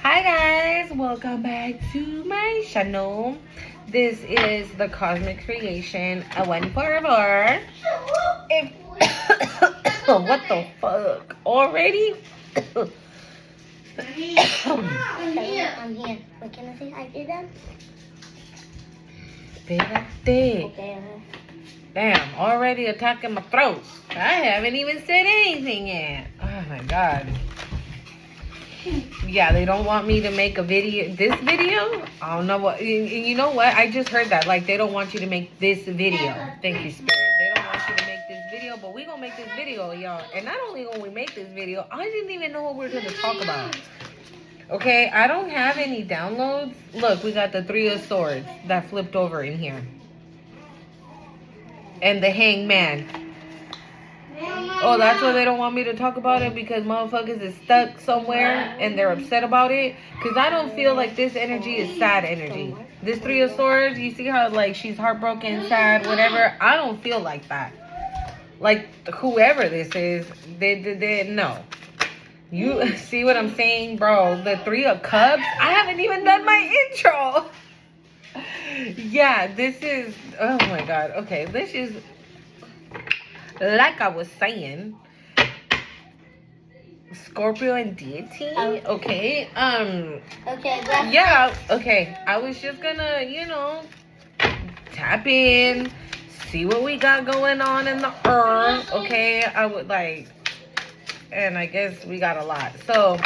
Hi guys, welcome back to my channel. This is the Cosmic Creation, a one forever. If what the fuck already? I'm here. Wait, can I say hi to them? Espérate. Okay. Damn, already attacking my throat. I haven't even said anything yet. Oh my god. Yeah, they don't want me to make a video. This video? I don't know what. You know what? I just heard that. Like, they don't want you to make this video. Thank you, Spirit. They don't want you to make this video, but we gonna make this video, y'all. And not only gonna we make this video, I didn't even know what we we're gonna talk about. Okay, I don't have any downloads. Look, we got the Three of Swords that flipped over in here. And the Hangman. Oh, that's why they don't want me to talk about it, because motherfuckers is stuck somewhere and they're upset about it. Because I don't feel like this energy is sad energy. This Three of Swords, you see how like she's heartbroken, sad, whatever. I don't feel like that. Like whoever this is, they no. You see what I'm saying, bro? The Three of Cups. I haven't even done my intro. Yeah, this is. Oh my god. Okay, this is. Like I was saying, Scorpio and deity. Okay. Okay. Yeah. Okay. I was just gonna, tap in, see what we got going on in the earth. Okay. I would like, and I guess we got a lot. So,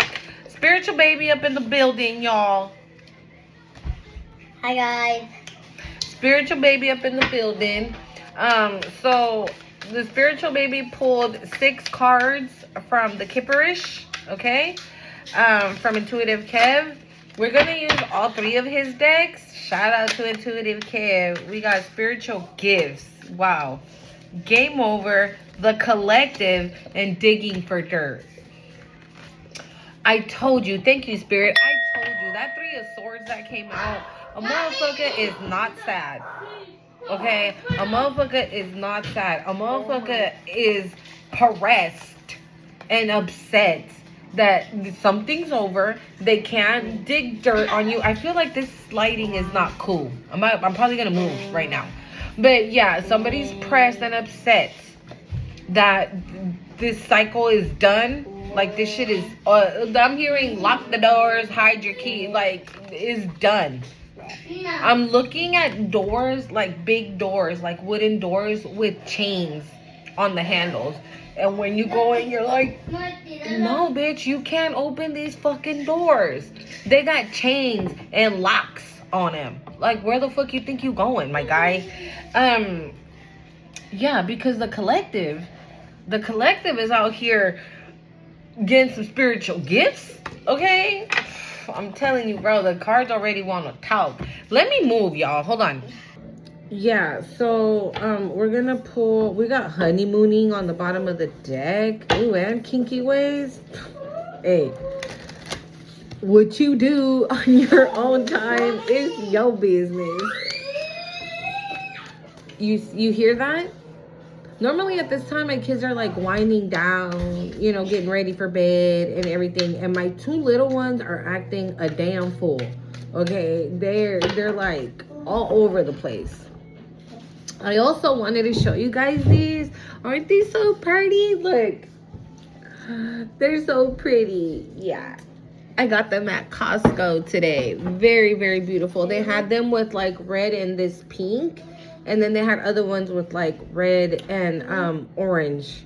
spiritual baby up in the building, y'all. Hi guys. Spiritual baby up in the building. So. The spiritual baby pulled 6 cards from the Kipperish, okay? From Intuitive Kev. We're going to use all 3 of his decks. Shout out to Intuitive Kev. We got spiritual gifts. Wow. Game over. The collective and digging for dirt. I told you. Thank you, Spirit. I told you. That 3 of Swords that came out, a motherfucker is not sad. Okay, a motherfucker is not sad. A motherfucker is harassed and upset that something's over. They can't dig dirt on you. I feel like this lighting is not cool. I'm probably gonna move right now. But yeah, somebody's pressed and upset that this cycle is done. Like this shit is. I'm hearing lock the doors, hide your key. Like it's done. I'm looking at doors, like big doors, like wooden doors with chains on the handles. And when you go in, you're like, no, bitch, you can't open these fucking doors. They got chains and locks on them. Like, where the fuck you think you going, my guy? Yeah, because the collective is out here getting some spiritual gifts, okay? I'm telling you, bro, the cards already want to talk. Let me move, y'all. Hold on. Yeah, so we're gonna pull. We got honeymooning on the bottom of the deck. Ooh, and kinky ways. Hey, what you do on your own time is your business. You hear that? Normally at this time, my kids are like winding down, getting ready for bed and everything. And my 2 little ones are acting a damn fool. Okay, they're like all over the place. I also wanted to show you guys these. Aren't these so pretty? Look, they're so pretty. Yeah, I got them at Costco today. Very, very beautiful. They had them with like red and this pink. And then they had other ones with like red and orange.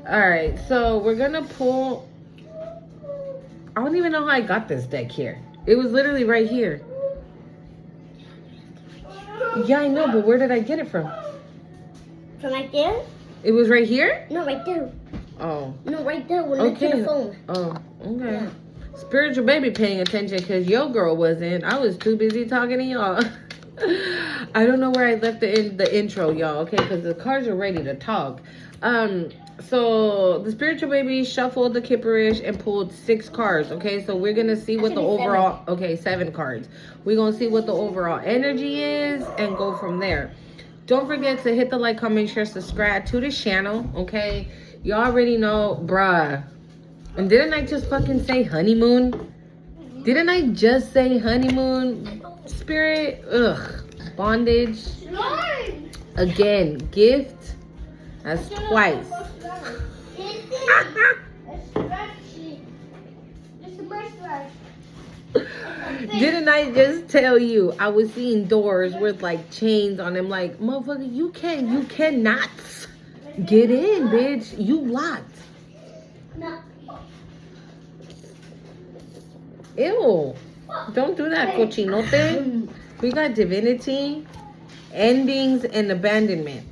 All right, so we're gonna pull. I don't even know how I got this deck here. It was literally right here. Yeah, I know, but where did I get it from? From right there? It was right here? No, right there. Oh. No, right there. When I took the phone. Oh, okay. Yeah. Spiritual baby paying attention because your girl wasn't. I was too busy talking to y'all. I don't know where I left the intro, y'all, okay? Because the cards are ready to talk. So the spiritual baby shuffled the Kipperish and pulled 6 cards, okay? So we're going to see what the overall... 7. Okay, 7 cards. We're going to see what the overall energy is and go from there. Don't forget to hit the like, comment, share, subscribe to the channel, okay? You already know, bruh. And didn't I just fucking say honeymoon? Didn't I just say honeymoon? Spirit? Ugh. Bondage. Again, gift. That's twice. Didn't I just tell you I was seeing doors with like chains on them? Like, motherfucker, you cannot get in, bitch. You locked. Ew. Don't do that, cochinote. We got divinity, endings, and abandonment.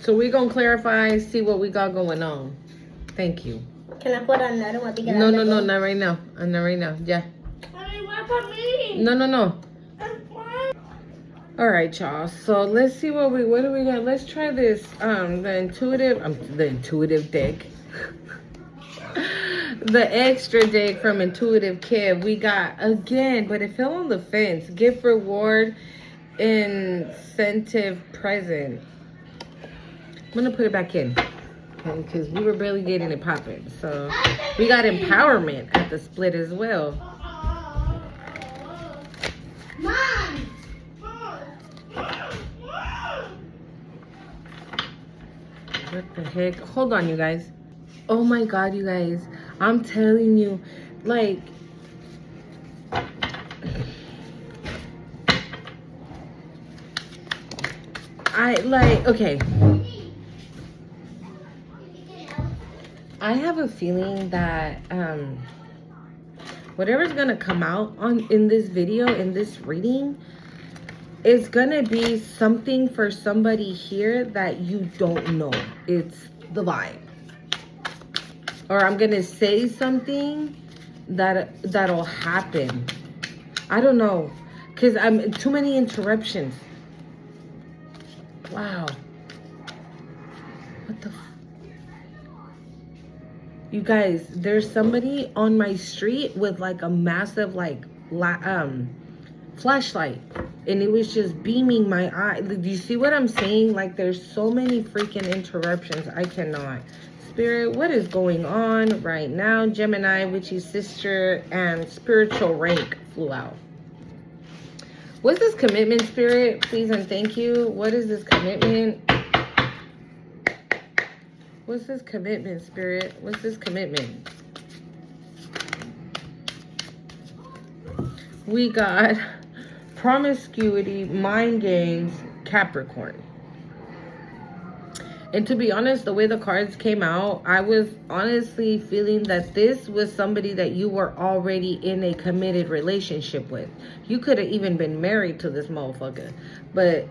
So we're going to clarify, see what we got going on. Thank you. Can I put another one? No, not right now. Not right now. Yeah. No. All right, y'all. So let's see what do we got? Let's try this. The intuitive deck. The extra deck from Intuitive Kid. We got again, but it fell on the fence. Gift, reward, incentive, present. I'm gonna put it back in. Because we were barely getting it popping. So we got empowerment at the split as well. Mom! What the heck? Hold on, you guys. Oh my God, you guys. I'm telling you, like, okay. I have a feeling that whatever's gonna come out in this video, in this reading, is gonna be something for somebody here that you don't know. It's the vibe. Or I'm gonna say something that'll happen. I don't know, cause I'm too many interruptions. Wow. What the? You guys, there's somebody on my street with like a massive like flashlight, and it was just beaming my eye. Do you see what I'm saying? Like, there's so many freaking interruptions. I cannot. Spirit, what is going on right now? Gemini, witchy sister, and spiritual rank flew out. What's this commitment, Spirit? Please and thank you. What is this commitment? What's this commitment, Spirit? What's this commitment? We got promiscuity, mind games, Capricorn. And to be honest, the way the cards came out, I was honestly feeling that this was somebody that you were already in a committed relationship with. You could have even been married to this motherfucker. But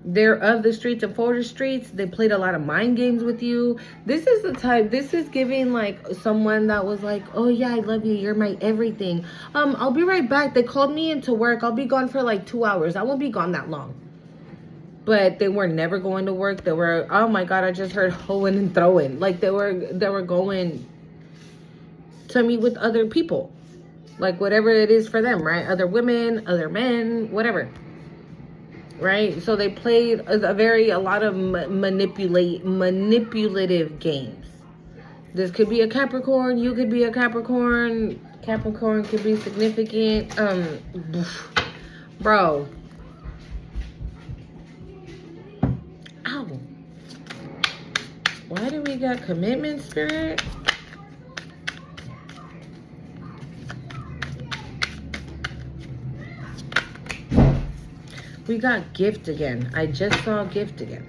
they're of the streets and for the streets. They played a lot of mind games with you. This is the type, this is giving like someone that was like, oh yeah, I love you, you're my everything. I'll be right back. They called me into work. I'll be gone for like 2 hours. I won't be gone that long. But they were never going to work. They were, oh my God, I just heard hoeing and throwing. Like they were going to meet with other people. Like whatever it is for them, right? Other women, other men, whatever. Right? So they played a lot of manipulative games. This could be a Capricorn. You could be a Capricorn. Capricorn could be significant. Bro. Ow. Why do we got commitment, Spirit? We got gift again. I just saw gift again.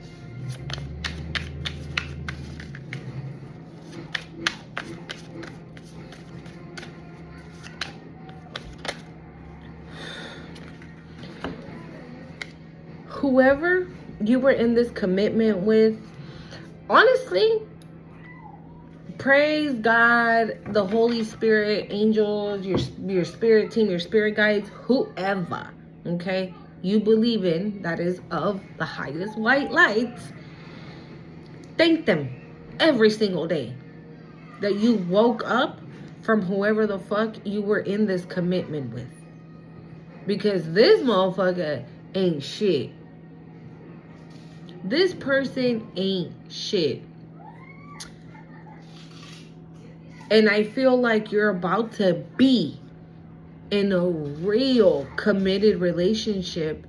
Whoever you were in this commitment with, honestly, praise God, the Holy Spirit, angels, your spirit team, your spirit guides, whoever, okay, you believe in, that is of the highest white light. Thank them every single day that you woke up from whoever the fuck you were in this commitment with. Because this motherfucker ain't shit. This person ain't shit. And I feel like you're about to be in a real committed relationship.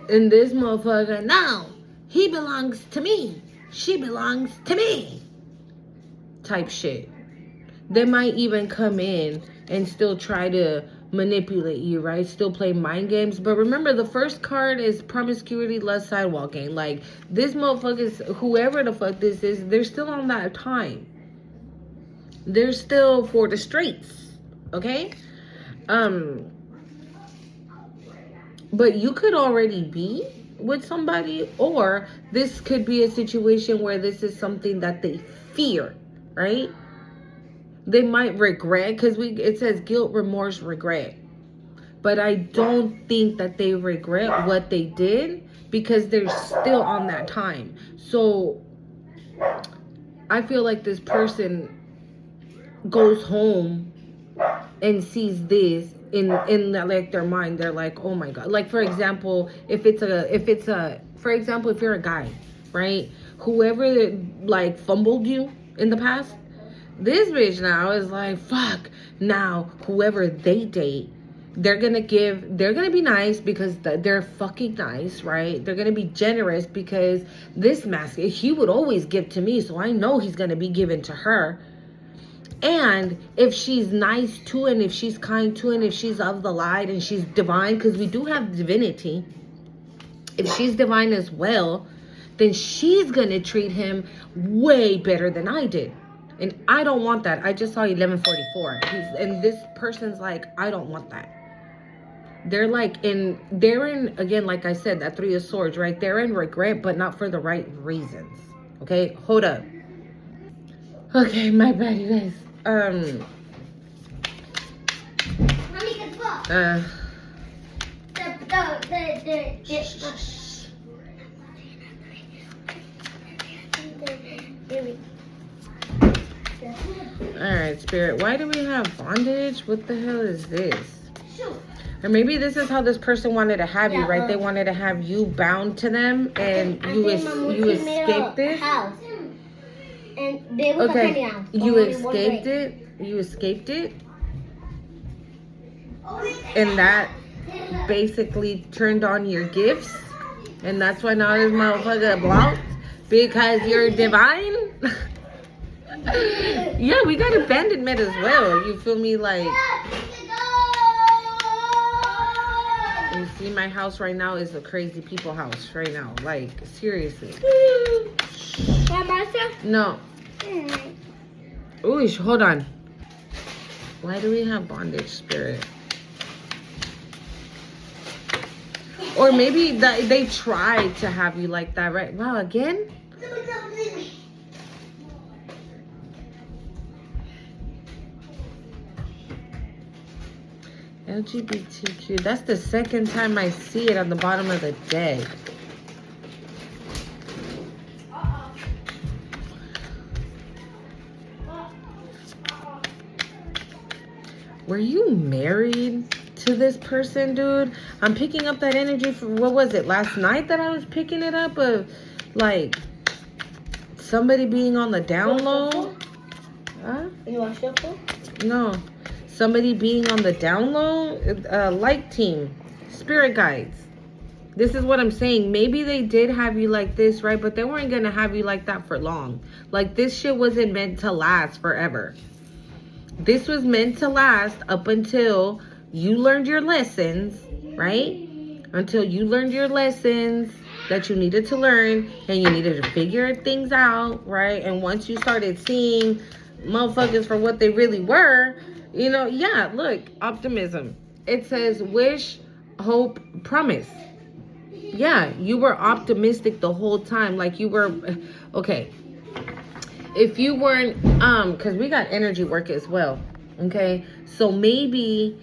And this motherfucker, no, he belongs to me. She belongs to me. Type shit. They might even come in and still try to manipulate you, right? Still play mind games. But remember, the first card is promiscuity, lust, sidewalking. Like, this motherfucker's, whoever the fuck this is, they're still on that time. They're still for the streets, okay? But you could already be with somebody, or this could be a situation where this is something that they fear, right? They might regret, because it says guilt, remorse, regret. But I don't think that they regret what they did, because they're still on that time. So I feel like this person goes home and sees this in like their mind. They're like, oh my god. Like, for example, if you're a guy, right, whoever like fumbled you in the past, this bitch now is like, fuck, now whoever they date, they're gonna be nice because they're fucking nice, right? They're gonna be generous because this mask, he would always give to me, so I know he's gonna be given to her. And if she's nice too, and if she's kind too, and if she's of the light and she's divine, because we do have divinity, if she's divine as well, then she's gonna treat him way better than I did. And I don't want that. I just saw 1144. And this person's like, I don't want that. They're in, again, like I said, that 3 of Swords, right? They're in regret, but not for the right reasons. Okay, hold up. Okay, my bad, you guys. Alright, Spirit, why do we have bondage? What the hell is this? Or maybe this is how this person wanted to have you, right? They wanted to have you bound to them, and you escaped it. Okay, you escaped it. You escaped it. And that basically turned on your gifts. And that's why now this motherfucker blocked. Because you're divine. Yeah, we got abandonment as well. You feel me? Like, you see, my house right now is a crazy people house right now. Like, seriously. No. Ooh, hold on. Why do we have bondage, Spirit? Or maybe they tried to have you like that, right? Wow, again? LGBTQ. That's the second time I see it on the bottom of the deck. Were you married to this person, dude? I'm picking up that energy from, what was it, last night that I was picking it up of, like, somebody being on the down low? Huh? You want shuffle? No. Somebody being on the down low? Light team. Spirit guides. This is what I'm saying. Maybe they did have you like this, right? But they weren't going to have you like that for long. Like, this shit wasn't meant to last forever. This was meant to last up until you learned your lessons, right? Until you learned your lessons that you needed to learn, and you needed to figure things out, right? And once you started seeing motherfuckers for what they really were, you know, yeah, look, optimism. It says wish, hope, promise. Yeah, you were optimistic the whole time. Like, you were, okay. If you weren't, because we got energy work as well, okay? So maybe,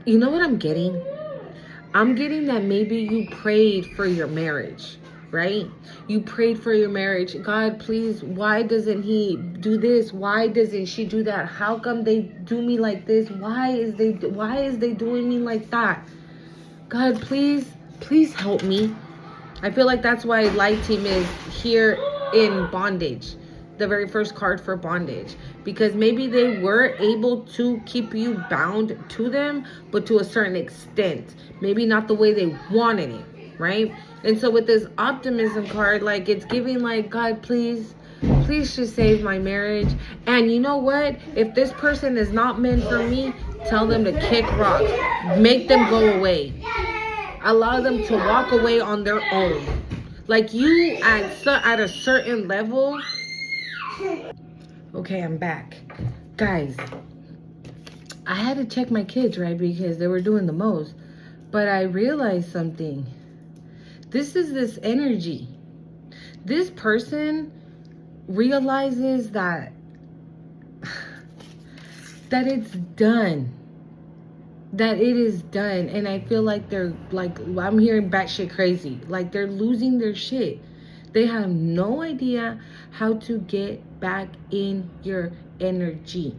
you know what I'm getting? I'm getting that maybe you prayed for your marriage, right? You prayed for your marriage. God, please, why doesn't he do this? Why doesn't she do that? How come they do me like this? Why is they doing me like that? God, please help me. I feel like that's why Light Team is here in bondage. The very first card for bondage. Because maybe they were able to keep you bound to them, but to a certain extent. Maybe not the way they wanted it, right? And so with this optimism card, like it's giving like, God, please just save my marriage. And you know what? If this person is not meant for me, tell them to kick rocks. Make them go away. Allow them to walk away on their own. Like you at a certain level. Okay, I'm back. Guys, I had to check my kids, right? Because they were doing the most. But I realized something. This is this energy. This person realizes that it's done. That it is done. And I feel like they're like, I'm hearing batshit crazy. Like they're losing their shit. They have no idea how to get back in your energy.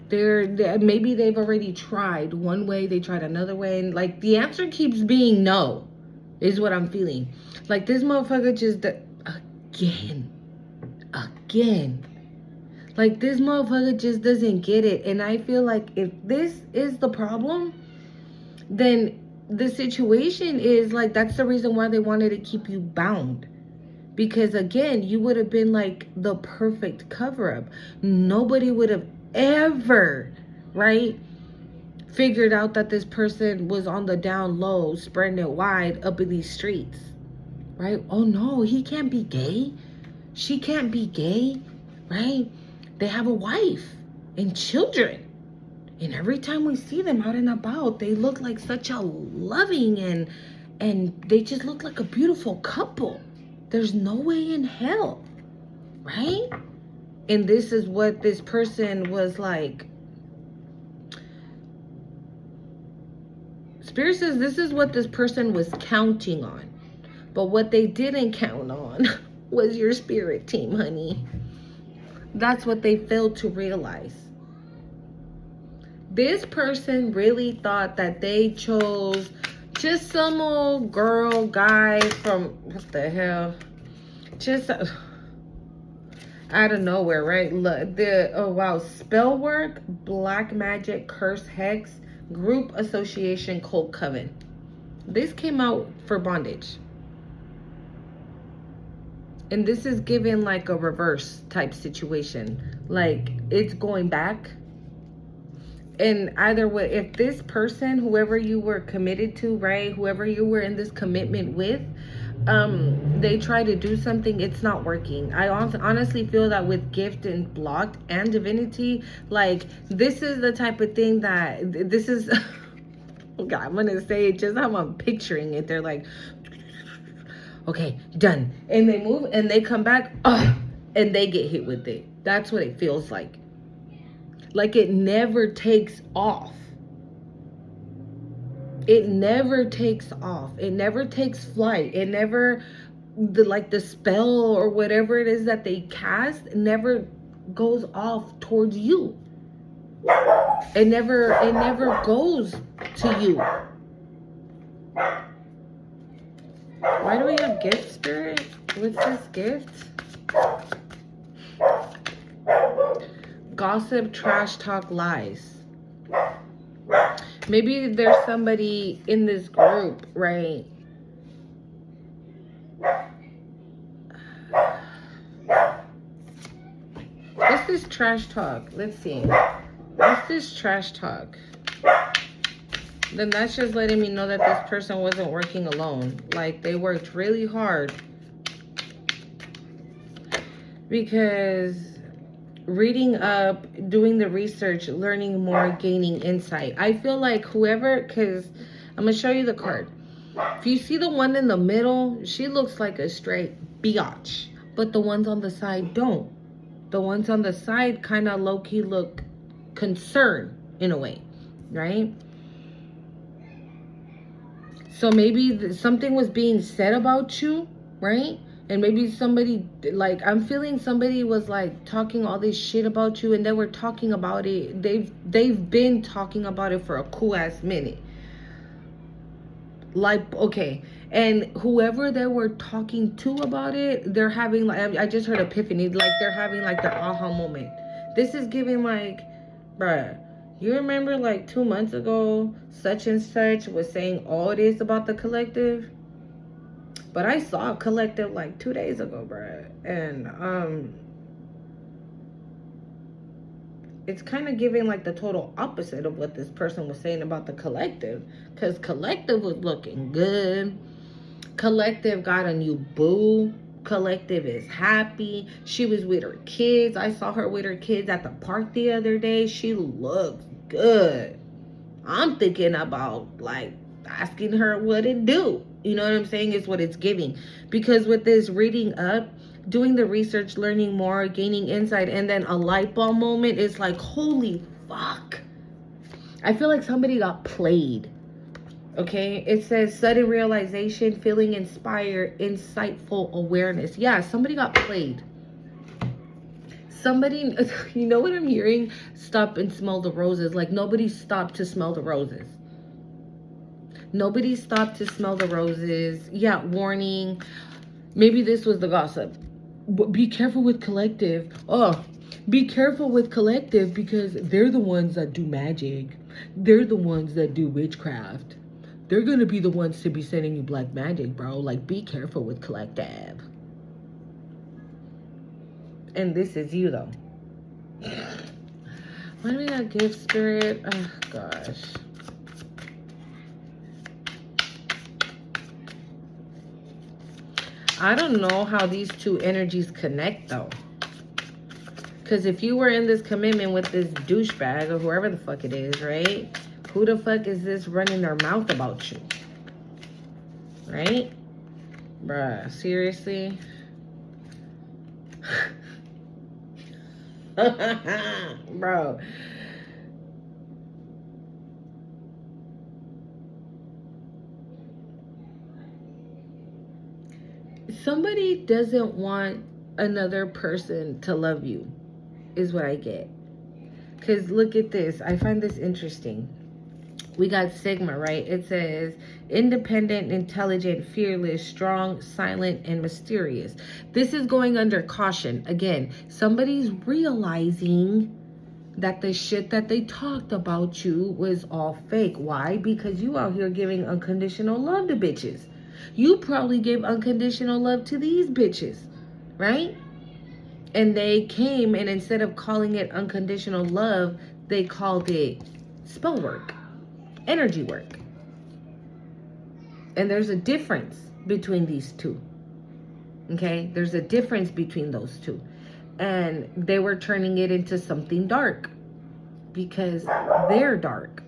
They're maybe they've already tried one way, they tried another way, and like the answer keeps being no, is what I'm feeling. Like this motherfucker just again. Like this motherfucker just doesn't get it. And I feel like if this is the problem, then the situation is like, that's the reason why they wanted to keep you bound. Because again, you would have been like the perfect cover up. Nobody would have ever, right, figured out that this person was on the down low, spreading it wide up in these streets, right? Oh no, he can't be gay. She can't be gay, right? They have a wife and children. And every time we see them out and about, they look like such a loving and they just look like a beautiful couple. There's no way in hell, right? And this is what this person was like. Spirit says this is what this person was counting on. But what they didn't count on was your spirit team, honey. That's what they failed to realize. This person really thought that they chose just some old girl, guy from, what the hell? Just out of nowhere, right? Look, oh wow, spell work, black magic, curse, hex, group association, cult coven. This came out for bondage. And this is given like a reverse type situation. Like it's going back. And either way, if this person, whoever you were committed to, right, whoever you were in this commitment with, they try to do something, it's not working. I honestly feel that with gift and blocked and divinity, like this is the type of thing that this is God, I'm gonna say it just how I'm picturing it. They're like, okay, done, and they move and they come back, and they get hit with it. That's what it feels like. Like it never takes off. It never takes off. It never takes flight. It never, the spell or whatever it is that they cast never goes off towards you. It never goes to you. Why do we have gift, Spirit? What's this gift? Gossip, trash talk, lies. Maybe there's somebody in this group, right? What's this trash talk? Let's see. What's this trash talk? Then that's just letting me know that this person wasn't working alone. Like they worked really hard. Because reading up, doing the research, learning more, gaining insight. I feel like whoever, because I'm going to show you the card. If you see the one in the middle, she looks like a straight biatch. But the ones on the side don't. The ones on the side kind of low-key look concerned in a way, right? So maybe something was being said about you, right? And maybe somebody, like, I'm feeling somebody was like talking all this shit about you, and they were talking about it. They've been talking about it for a cool ass minute. Like, okay. And whoever they were talking to about it, they're having like, I just heard epiphany, like they're having like their aha moment. This is giving like, bruh, you remember like 2 months ago, such and such was saying all this about the collective? But I saw a collective like 2 days ago, bruh. And it's kind of giving like the total opposite of what this person was saying about the collective. Because collective was looking good. Collective got a new boo. Collective is happy. She was with her kids. I saw her with her kids at the park the other day. She looks good. I'm thinking about like asking her what it do. You know what I'm saying? Is what it's giving. Because with this reading up, doing the research, learning more, gaining insight, and then a light bulb moment, is like, holy fuck. I feel like somebody got played. Okay, it says sudden realization, feeling inspired, insightful awareness. Yeah, somebody got played. Somebody, you know what I'm hearing? Stop and smell the roses. Like nobody stopped to smell the roses. Nobody stopped to smell the roses. Yeah, warning. Maybe this was the gossip. But be careful with collective. Oh, be careful with collective because they're the ones that do magic. They're the ones that do witchcraft. They're going to be the ones to be sending you black magic, bro. Like, be careful with collective. And this is you, though. Why do we not give spirit? Oh, gosh. I don't know how these two energies connect, though. Because if you were in this commitment with this douchebag or whoever the fuck it is, right? Who the fuck is this running their mouth about you? Right? Bruh, seriously? Bro. Somebody doesn't want another person to love you, is what I get. Because look at this. I find this interesting. We got Sigma, right? It says independent, intelligent, fearless, strong, silent, and mysterious. This is going under caution. Again, somebody's realizing that the shit that they talked about you was all fake. Why? Because you out here giving unconditional love to bitches. You probably gave unconditional love to these bitches, right? And they came and instead of calling it unconditional love, they called it spell work. Energy work. And there's a difference between these two. Okay? There's a difference between those two. And they were turning it into something dark because they're dark.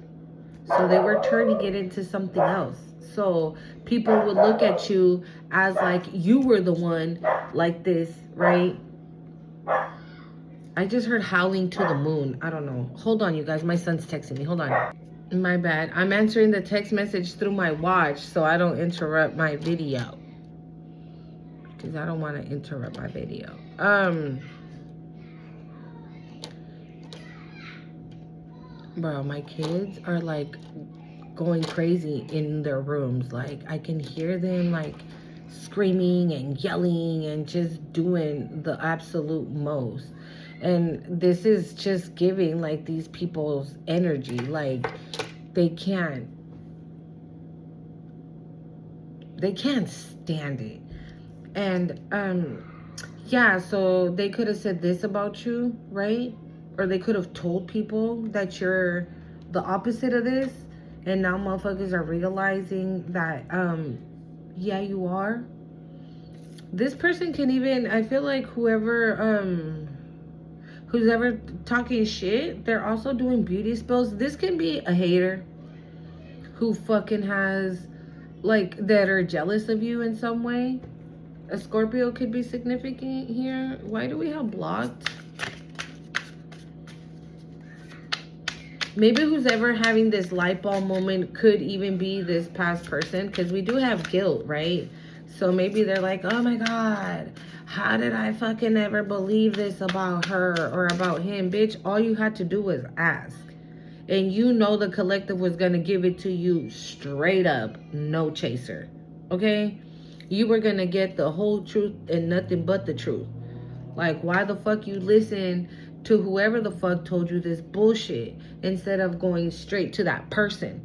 So they were turning it into something else. So people would look at you as like you were the one like this, right? I just heard howling to the moon. I don't know. Hold on, you guys. My son's texting me. Hold on. My bad. I'm answering the text message through my watch so I don't interrupt my video. Because I don't want to interrupt my video. Bro, my kids are like going crazy in their rooms. Like I can hear them like screaming and yelling and just doing the absolute most. And this is just giving like these people's energy. Like they can't stand it. And yeah, so they could have said this about you, right? Or they could have told people that you're the opposite of this, and now motherfuckers are realizing that yeah, you are. This person can even, I feel like who's ever talking shit, they're also doing beauty spells. This can be a hater who fucking has, like, that are jealous of you in some way. A Scorpio could be significant here. Why do we have blocked? Maybe who's ever having this light bulb moment could even be this past person, because we do have guilt, right? So maybe they're like, oh my God, how did I fucking ever believe this about her or about him? Bitch, all you had to do was ask. And you know the collective was going to give it to you straight up, no chaser. Okay? You were going to get the whole truth and nothing but the truth. Like, why the fuck you listen to whoever the fuck told you this bullshit instead of going straight to that person?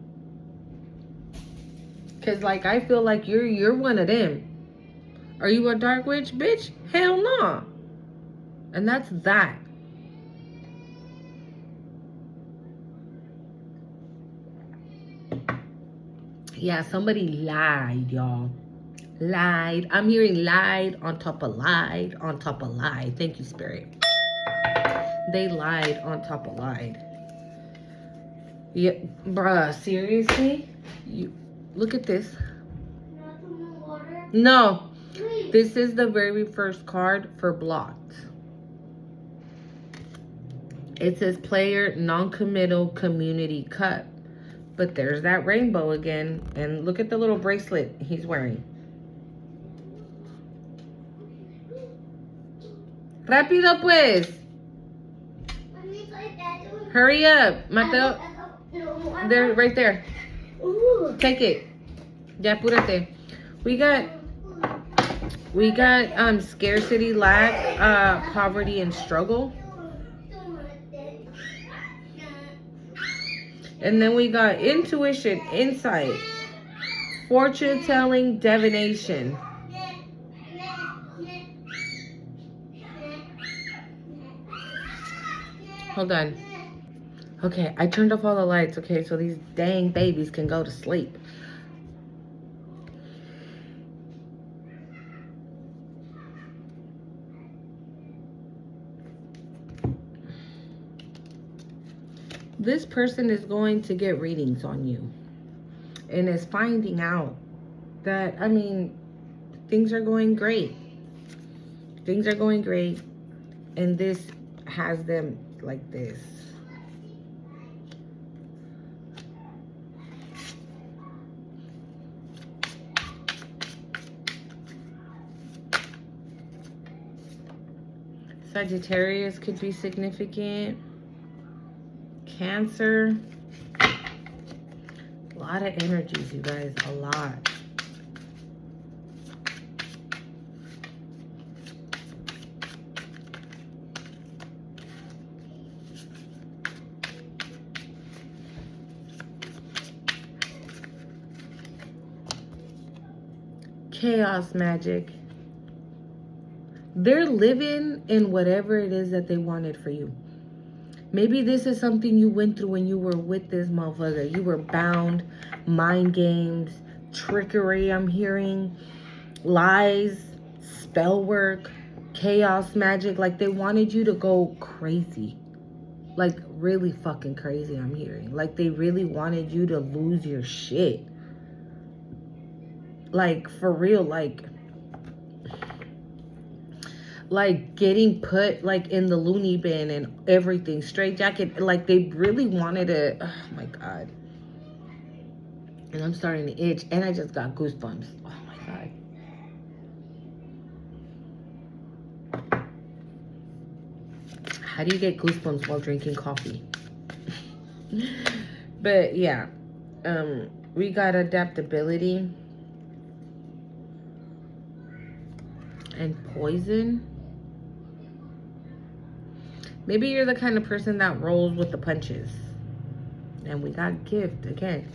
Because, like, I feel like you're one of them. Are you a dark witch, bitch? Hell no. And that's that. Yeah, somebody lied, y'all. Lied. I'm hearing lied on top of lied on top of lied. Thank you, Spirit. They lied on top of lied. Yeah, bruh, seriously? You look at this. No. This is the very first card for blocked. It says player non-committal community cut. But there's that rainbow again. And look at the little bracelet he's wearing. Rápido pues. Hurry up. Mateo. They're right there. Take it. Ya apúrate. We got scarcity, lack, poverty, and struggle. And then we got intuition, insight, fortune telling, divination. Hold on. Okay, I turned off all the lights, okay, so these dang babies can go to sleep. This person is going to get readings on you and is finding out that, I mean, things are going great. Things are going great. And this has them like this. Sagittarius could be significant. Cancer. A lot of energies, you guys. A lot. Chaos magic. They're living in whatever it is that they wanted for you. Maybe this is something you went through when you were with this motherfucker. You were bound, mind games, trickery, I'm hearing, lies, spell work, chaos magic. Like, they wanted you to go crazy. Like, really fucking crazy, I'm hearing. Like, they really wanted you to lose your shit. Like, for real, like getting put like in the loony bin and everything, straight jacket. Like, they really wanted to, oh my God. And I'm starting to itch and I just got goosebumps. Oh my God. How do you get goosebumps while drinking coffee? But yeah, we got adaptability and poison. Maybe you're the kind of person that rolls with the punches. And we got gift again.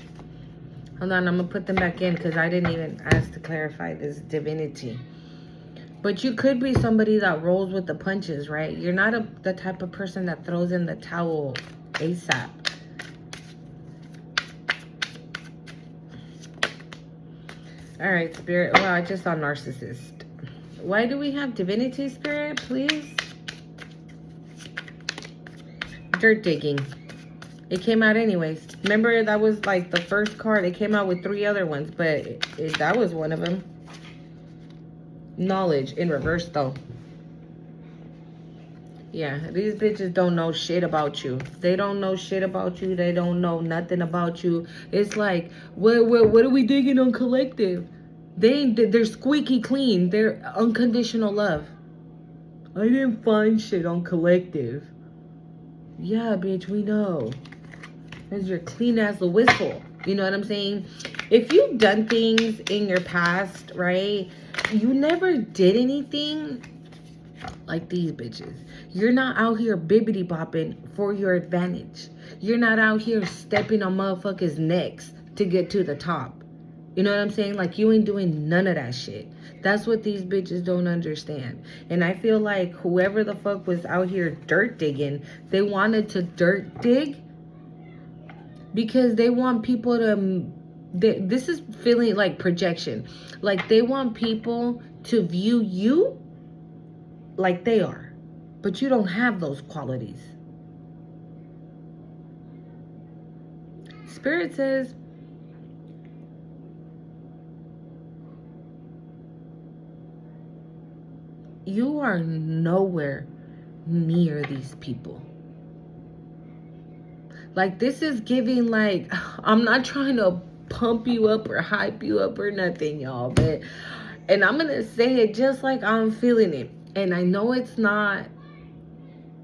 Hold on, I'm gonna put them back in because I didn't even ask to clarify this divinity. But you could be somebody that rolls with the punches, right? You're not the type of person that throws in the towel ASAP. All right, Spirit. Well, I just saw narcissist. Why do we have divinity, Spirit, please? Dirt digging. It came out anyways. Remember, that was like the first card. It came out with 3 other ones, but that was one of them. Knowledge in reverse, though. Yeah, these bitches don't know shit about you. They don't know shit about you. They don't know nothing about you. It's like, what are we digging on collective? They're squeaky clean. They're unconditional love. I didn't find shit on collective. Yeah, bitch, we know. Because you're clean as a whistle. You know what I'm saying? If you've done things in your past, right? You never did anything like these bitches. You're not out here bibbity bopping for your advantage. You're not out here stepping on motherfuckers' necks to get to the top. You know what I'm saying? Like, you ain't doing none of that shit. That's what these bitches don't understand. And I feel like whoever the fuck was out here dirt digging, they wanted to dirt dig because they want people to... this is feeling like projection. Like, they want people to view you like they are. But you don't have those qualities. Spirit says, you are nowhere near these people. Like, this is giving, like, I'm not trying to pump you up or hype you up or nothing, y'all. But, and I'm going to say it just like I'm feeling it. And I know it's not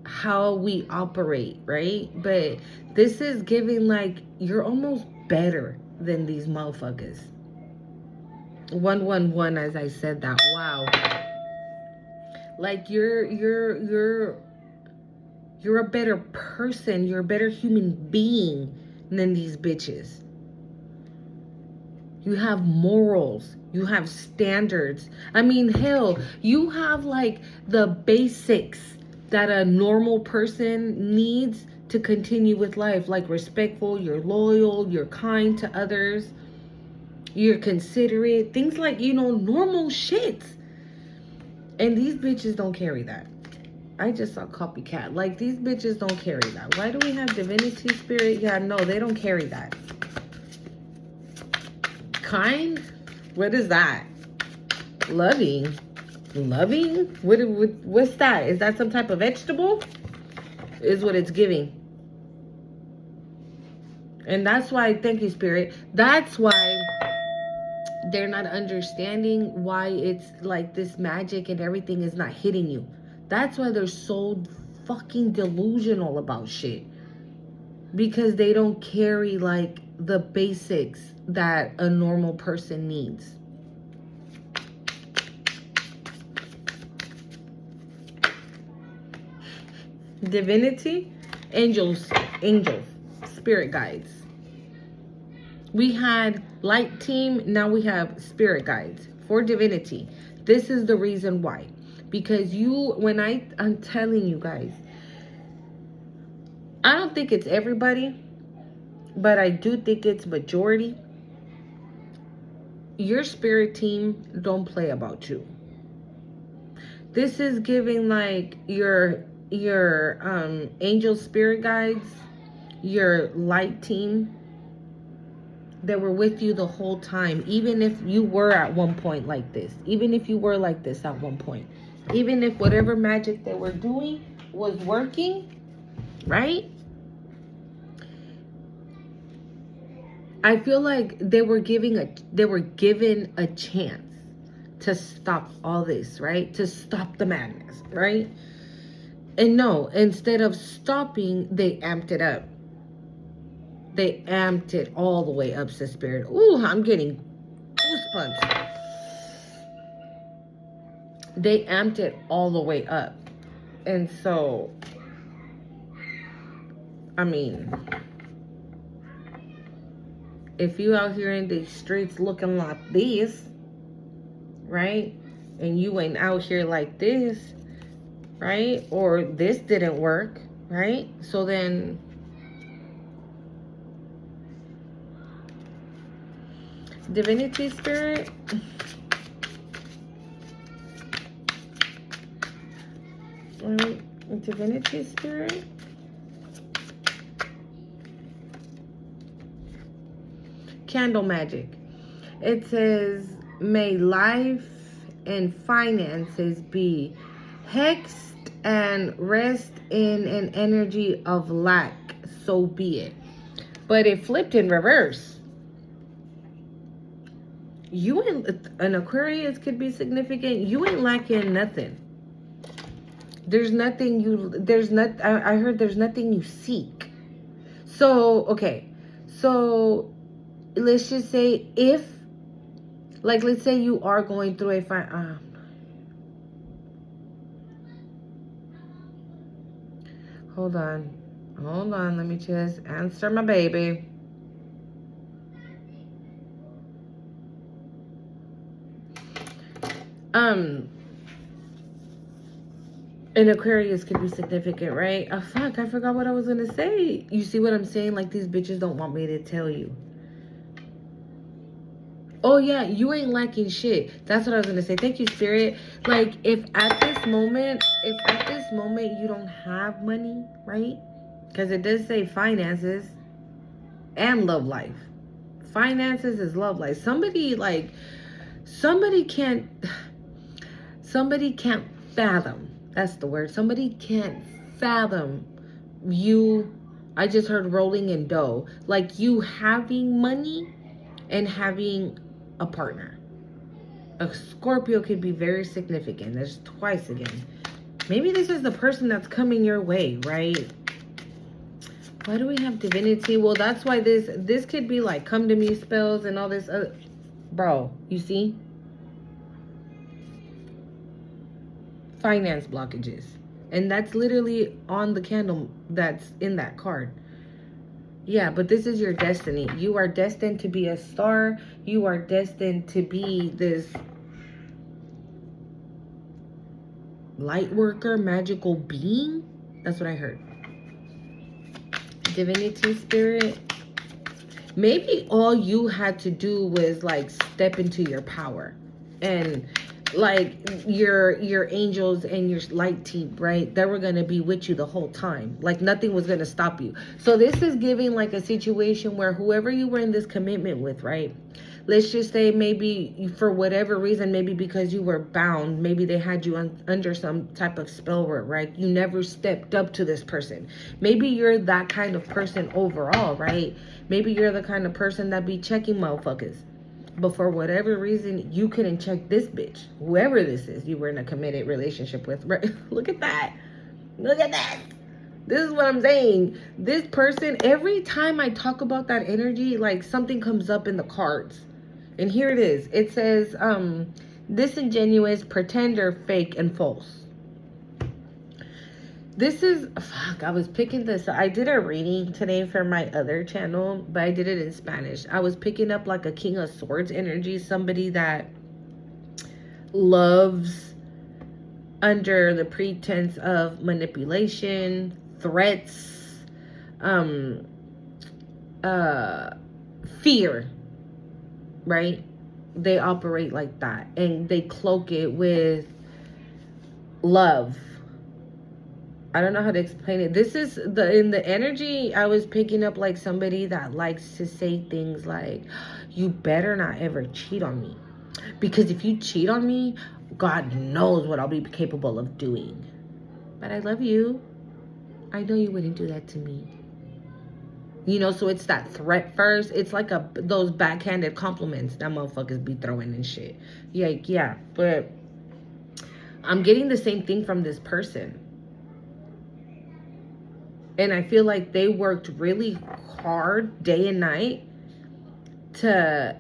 how we operate, right? But this is giving, like, you're almost better than these motherfuckers. 111, as I said that. Wow. Like, you're a better person. You're a better human being than these bitches. You have morals. You have standards. I mean, hell, you have, like, the basics that a normal person needs to continue with life. Like, respectful, you're loyal, you're kind to others, you're considerate. Things like, you know, normal shit. And these bitches don't carry that. I just saw copycat. Like, these bitches don't carry that. Why do we have divinity, spirit? Yeah, no, they don't carry that. Kind? What is that? Loving? Loving? What's that? Is that some type of vegetable? Is what it's giving. And that's why, thank you, spirit. That's why they're not understanding why it's like this magic and everything is not hitting you. That's why they're so fucking delusional about shit. Because they don't carry, like, the basics that a normal person needs. Divinity, angels, spirit guides. We had light team, now we have spirit guides for divinity. This is the reason why. Because I'm telling you guys, I don't think it's everybody, but I do think it's majority. Your spirit team don't play about you. This is giving, like, your angel spirit guides, your light team that were with you the whole time, even if you were at one point like this, even if you were like this at one point, even if whatever magic they were doing was working, right? I feel like they were given a chance to stop all this, right? To stop the madness, right? And no, instead of stopping, they amped it up. They amped it all the way up to spirit. Ooh, I'm getting goosebumps. They amped it all the way up. And so, I mean, if you out here in these streets looking like this, right? And you ain't out here like this, right? Or this didn't work, right? So then, divinity spirit, divinity spirit, candle magic. It says, may life and finances be hexed and rest in an energy of lack, so be it. But it flipped in reverse. You ain't, an Aquarius could be significant. You ain't lacking nothing. There's nothing I heard there's nothing you seek. So, okay. So, let's just say if, like, let's say you are going through a hold on. Hold on. Let me just answer my baby. An Aquarius could be significant, right? Oh, fuck. I forgot what I was going to say. You see what I'm saying? Like, these bitches don't want me to tell you. Oh, yeah. You ain't lacking shit. That's what I was going to say. Thank you, Spirit. Like, if at this moment you don't have money, right? Because it does say finances and love life. Finances is love life. Somebody can't fathom. That's the word. Somebody can't fathom you. I just heard rolling in dough. Like you having money and having a partner. A Scorpio could be very significant. There's twice again. Maybe this is the person that's coming your way, right? Why do we have divinity? Well, that's why this could be like come to me spells and all this. Bro, you see? Finance blockages. And that's literally on the candle that's in that card. Yeah, but this is your destiny. You are destined to be a star. You are destined to be this light worker, magical being. That's what I heard. Divinity, spirit. Maybe all you had to do was like step into your power and like your angels and your light team, right? They were gonna be with you the whole time. Like nothing was gonna stop you. So this is giving like a situation where whoever you were in this commitment with, right? Let's just say maybe for whatever reason, maybe because you were bound, maybe they had you under some type of spell word, right? You never stepped up to this person. Maybe you're that kind of person overall, right? Maybe you're the kind of person that be checking motherfuckers. But for whatever reason, you couldn't check this bitch. Whoever this is, you were in a committed relationship with. Right? Look at that. Look at that. This is what I'm saying. This person, every time I talk about that energy, like something comes up in the cards. And here it is. It says, disingenuous, pretender, fake, and false. This is, fuck, I was picking this. I did a reading today for my other channel, but I did it in Spanish. I was picking up like a King of Swords energy, somebody that loves under the pretense of manipulation, threats, fear, right? They operate like that and they cloak it with love. I don't know how to explain it. This is in the energy I was picking up like somebody that likes to say things like, you better not ever cheat on me. Because if you cheat on me, God knows what I'll be capable of doing. But I love you. I know you wouldn't do that to me. You know, so it's that threat first. It's like those backhanded compliments that motherfuckers be throwing and shit. Yeah. But I'm getting the same thing from this person. And I feel like they worked really hard day and night to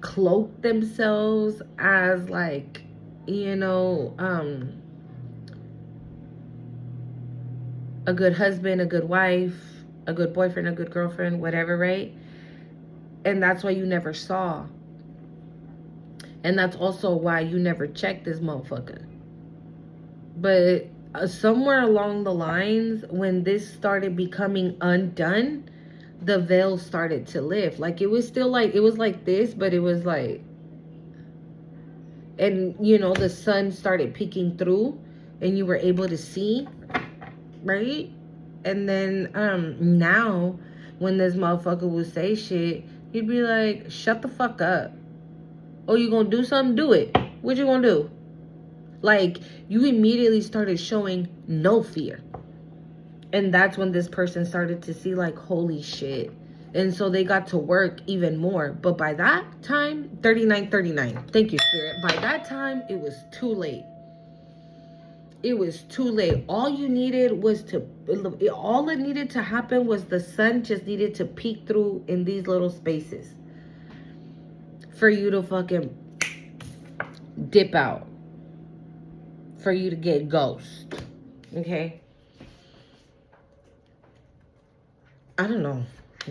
cloak themselves as like, you know, a good husband, a good wife, a good boyfriend, a good girlfriend, whatever, right? And that's why you never saw. And that's also why you never checked this motherfucker. But somewhere along the lines, when this started becoming undone, the veil started to lift. Like it was still like, it was like this, but it was like, and you know, the sun started peeking through and you were able to see, right? And then now when this motherfucker would say shit, he'd be like, shut the fuck up. Oh, you gonna do something? Do it. What you gonna do? Like, you immediately started showing no fear. And that's when this person started to see, like, holy shit. And so they got to work even more. But by that time, 39. Thank you, Spirit. By that time, it was too late. It was too late. All it needed to happen was the sun just needed to peek through in these little spaces for you to fucking dip out, for you to get ghost. Okay? I don't know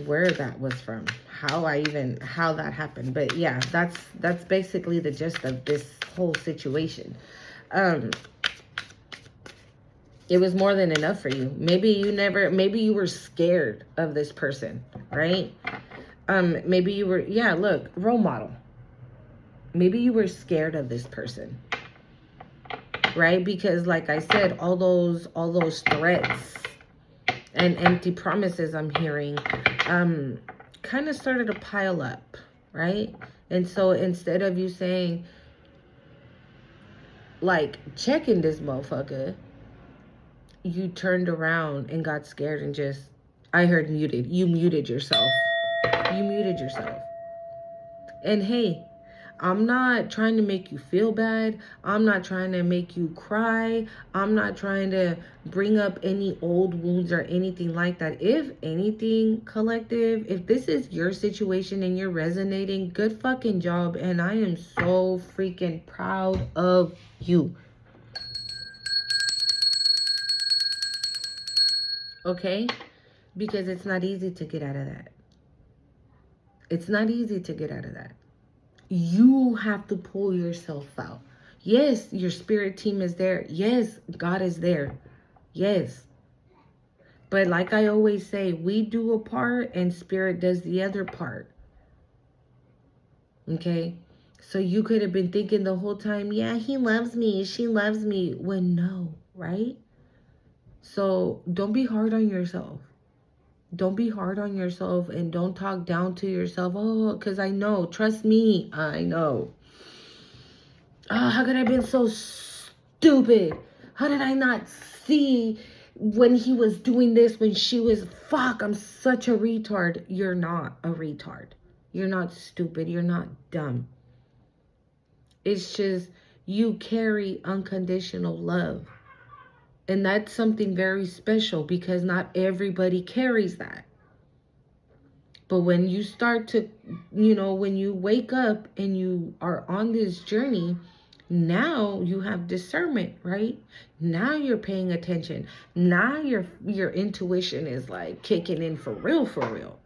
where that was from, how that happened, but yeah, that's basically the gist of this whole situation. It was more than enough for you. Maybe you were scared of this person, right? Maybe you were, yeah, look, role model. Maybe you were scared of this person, right? Because like I said, all those threats and empty promises I'm hearing kind of started to pile up, right? And so instead of you saying, like, checking this motherfucker, you turned around and got scared and just, I heard muted. You muted yourself. You muted yourself. And hey, I'm not trying to make you feel bad. I'm not trying to make you cry. I'm not trying to bring up any old wounds or anything like that. If anything, collective, if this is your situation and you're resonating, good fucking job. And I am so freaking proud of you. Okay? Because it's not easy to get out of that. It's not easy to get out of that. You have to pull yourself out. Yes, your spirit team is there. Yes, God is there. Yes. But like I always say, we do a part and spirit does the other part. Okay? So you could have been thinking the whole time, yeah, he loves me, she loves me. When no, right? So don't be hard on yourself. Don't be hard on yourself and don't talk down to yourself. Oh, because I know. Trust me. I know. Oh, how could I have been so stupid? How did I not see when he was doing this, when she was, fuck, I'm such a retard. You're not a retard. You're not stupid. You're not dumb. It's just you carry unconditional love. And that's something very special because not everybody carries that. But when you start to, when you wake up and you are on this journey, now you have discernment, right? Now you're paying attention. Now your intuition is like kicking in for real.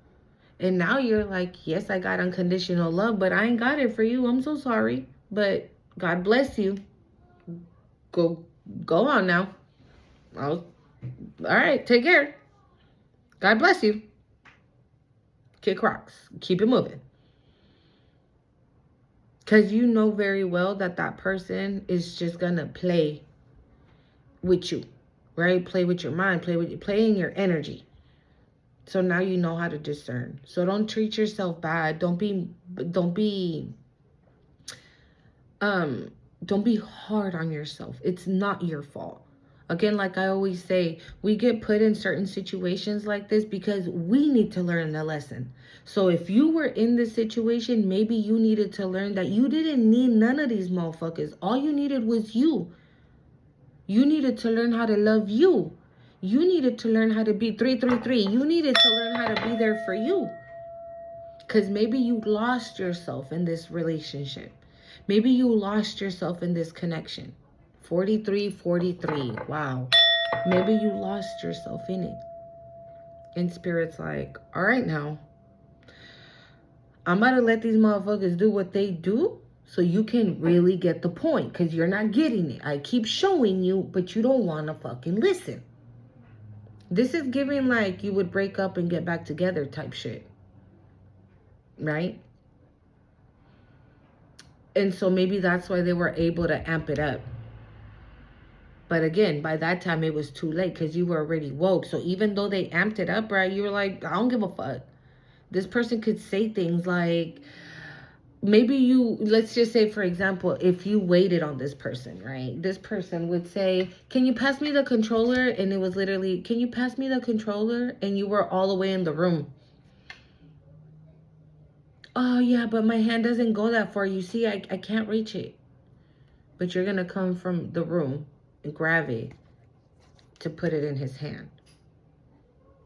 And now you're like, yes, I got unconditional love, but I ain't got it for you. I'm so sorry. But God bless you. Go on now. All right, take care. God bless you. Kick rocks. Keep it moving. Because you know very well that person is just going to play with you, right? Play with your mind, play in your energy. So now you know how to discern. So don't treat yourself bad. Don't be hard on yourself. It's not your fault. Again, like I always say, we get put in certain situations like this because we need to learn the lesson. So if you were in this situation, maybe you needed to learn that you didn't need none of these motherfuckers. All you needed was you. You needed to learn how to love you. You needed to learn how to be 333. You needed to learn how to be there for you. Because maybe you lost yourself in this relationship. Maybe you lost yourself in this connection. 43. Wow. Maybe you lost yourself in it. And Spirit's like, all right now. I'm about to let these motherfuckers do what they do so you can really get the point. Because you're not getting it. I keep showing you, but you don't want to fucking listen. This is giving like you would break up and get back together type shit. Right? And so maybe that's why they were able to amp it up. But again, by that time, it was too late because you were already woke. So even though they amped it up, right, you were like, I don't give a fuck. This person could say things like, maybe let's just say, for example, if you waited on this person, right? This person would say, can you pass me the controller? And it was literally, can you pass me the controller? And you were all the way in the room. Oh, yeah, but my hand doesn't go that far. You see, I can't reach it. But you're going to come from the room. grab it to put it in his hand,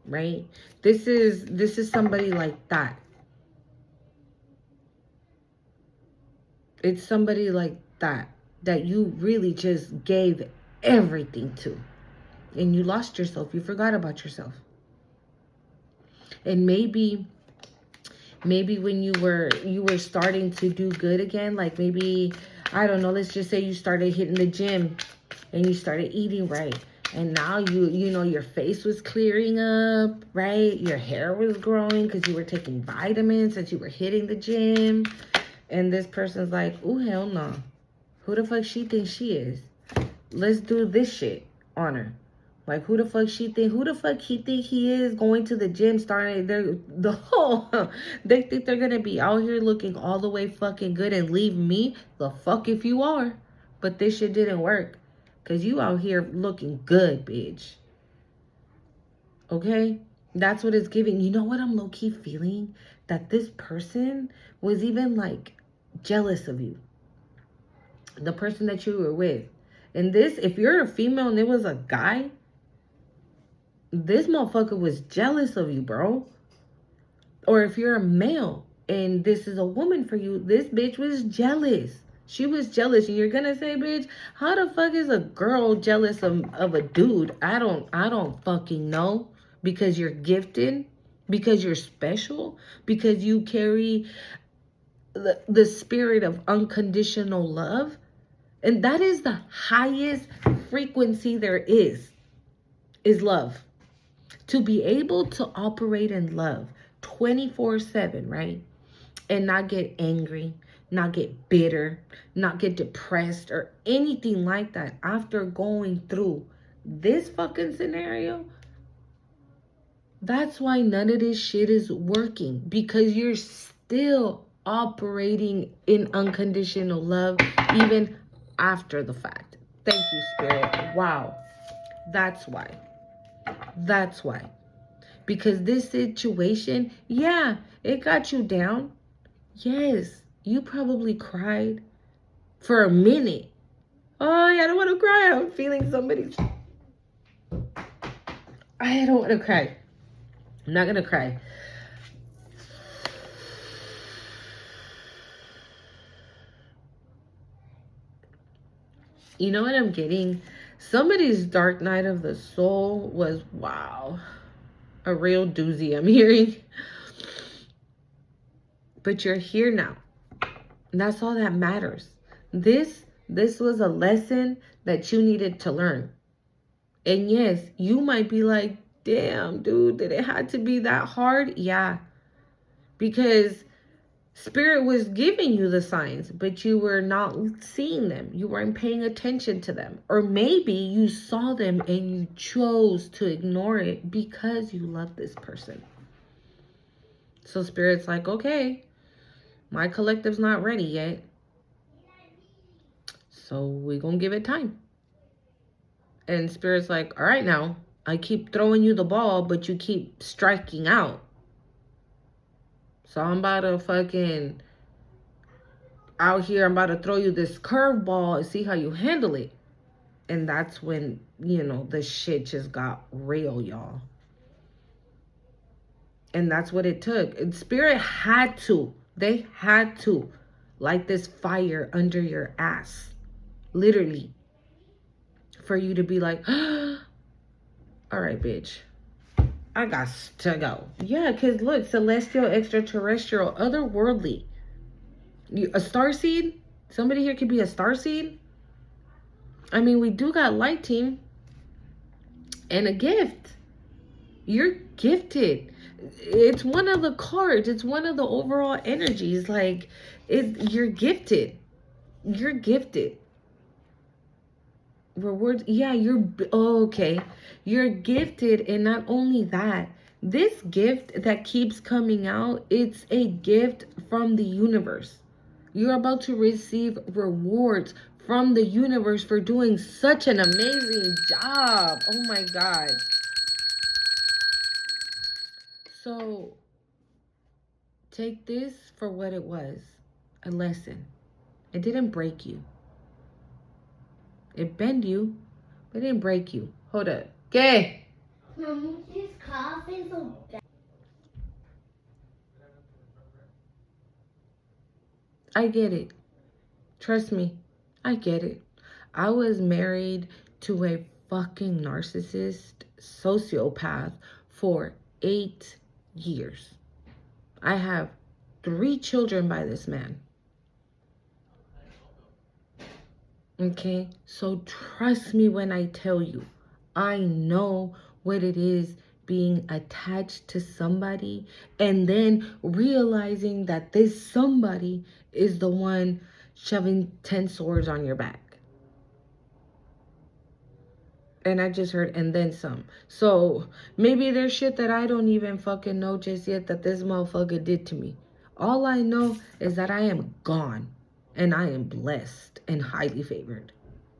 right? This is somebody like that. It's somebody like that you really just gave everything to, and you lost yourself. You forgot about yourself. And maybe when you were starting to do good again, like maybe, I don't know, let's just say you started hitting the gym and you started eating right, and now you know your face was clearing up, right? Your hair was growing because you were taking vitamins as you were hitting the gym. And this person's like, oh hell no, who the fuck she thinks she is? Let's do this shit on her. Like, who the fuck he think he is, going to the gym, starting they think they're gonna be out here looking all the way fucking good and leave me? The fuck if you are. But this shit didn't work, because you out here looking good, bitch. Okay? That's what it's giving. You know what I'm low-key feeling? That this person was even, like, jealous of you. The person that you were with. And this, if you're a female and it was a guy, this motherfucker was jealous of you, bro. Or if you're a male and this is a woman for you, this bitch was jealous. She was jealous. And you're gonna say, bitch, how the fuck is a girl jealous of a dude? I don't fucking know. Because you're gifted, because you're special, because you carry the spirit of unconditional love. And that is the highest frequency there is love. To be able to operate in love 24/7, right? And not get angry, not get bitter, not get depressed or anything like that after going through this fucking scenario. That's why none of this shit is working, because you're still operating in unconditional love even after the fact. Thank you, Spirit. Wow. That's why. That's why. Because this situation, yeah, it got you down. Yes, you probably cried for a minute. Oh, yeah, I don't want to cry. I'm feeling somebody's... I don't want to cry. I'm not going to cry. You know what I'm getting? Somebody's dark night of the soul was, wow, a real doozy, I'm hearing. But you're here now. And that's all that matters. This was a lesson that you needed to learn. And yes, you might be like, damn, dude, did it have to be that hard? Yeah. Because Spirit was giving you the signs, but you were not seeing them. You weren't paying attention to them. Or maybe you saw them and you chose to ignore it because you love this person. So Spirit's like, okay, my collective's not ready yet. So we're going to give it time. And Spirit's like, all right now, I keep throwing you the ball, but you keep striking out. So I'm about to fucking out here, I'm about to throw you this curveball and see how you handle it. And that's when, you know, the shit just got real, y'all. And that's what it took. And Spirit had to. They had to light this fire under your ass. Literally. For you to be like, all right, bitch, I got to go. Yeah, because look, celestial, extraterrestrial, otherworldly. A starseed? Somebody here could be a starseed? I mean, we do got light team. And a gift. You're gifted. It's one of the cards. It's one of the overall energies. Like, you're gifted. You're gifted. Rewards, yeah, okay. You're gifted, and not only that, this gift that keeps coming out, it's a gift from the universe. You're about to receive rewards from the universe for doing such an amazing job. Oh my God. So take this for what it was, a lesson. It didn't break you. It bent you, I didn't break you. Hold up. Okay. Mommy, he's coughing so bad. I get it. Trust me. I get it. I was married to a fucking narcissist, sociopath for 8 years. I have 3 children by this man. Okay? So trust me when I tell you, I know what it is being attached to somebody and then realizing that this somebody is the one shoving 10 swords on your back. And I just heard, and then some. So maybe there's shit that I don't even fucking know just yet that this motherfucker did to me. All I know is that I am gone and I am blessed and highly favored.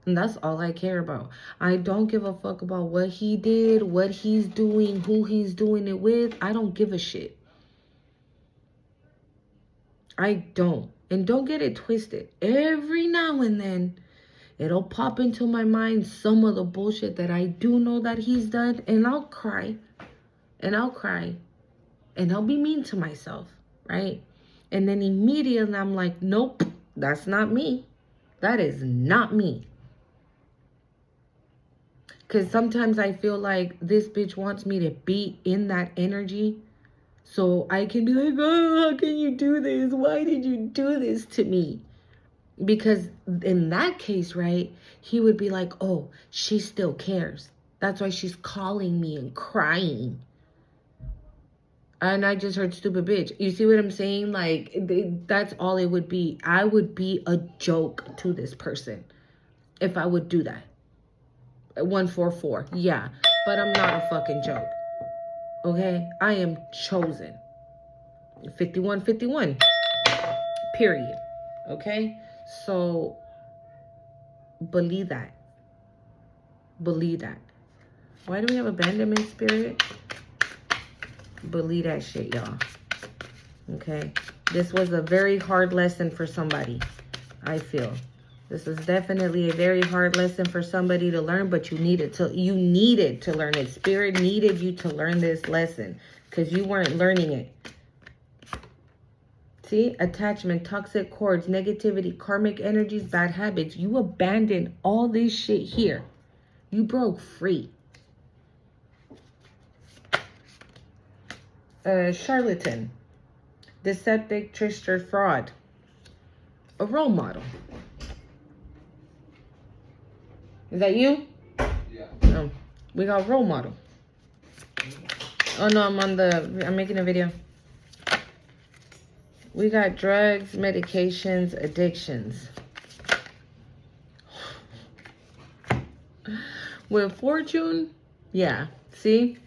And that's all I care about. I don't give a fuck about what he did, what he's doing, who he's doing it with. I don't give a shit. I don't. And don't get it twisted. Every now and then, it'll pop into my mind some of the bullshit that I do know that he's done. And I'll cry. And I'll cry. And I'll be mean to myself. Right? And then immediately I'm like, nope, that's not me. That is not me. Because sometimes I feel like this bitch wants me to be in that energy. So I can be like, oh, how can you do this? Why did you do this to me? Because in that case, right, he would be like, oh, she still cares. That's why she's calling me and crying. And I just heard stupid bitch. You see what I'm saying? Like, that's all it would be. I would be a joke to this person if I would do that. 144. Yeah. But I'm not a fucking joke. Okay? I am chosen. 51-51. Period. Okay? So, believe that. Believe that. Why do we have abandonment spirit? Believe that shit, y'all. Okay? This was a very hard lesson for somebody, I feel. This is definitely a very hard lesson for somebody to learn, but you needed to learn it. Spirit needed you to learn this lesson because you weren't learning it. See? Attachment, toxic cords, negativity, karmic energies, bad habits. You abandoned all this shit here. You broke free. Charlatan, deceptive, trickster, fraud. A role model. Is that you? Yeah. No. We got role model. Oh no, I'm making a video. We got drugs, medications, addictions. With fortune, yeah. See?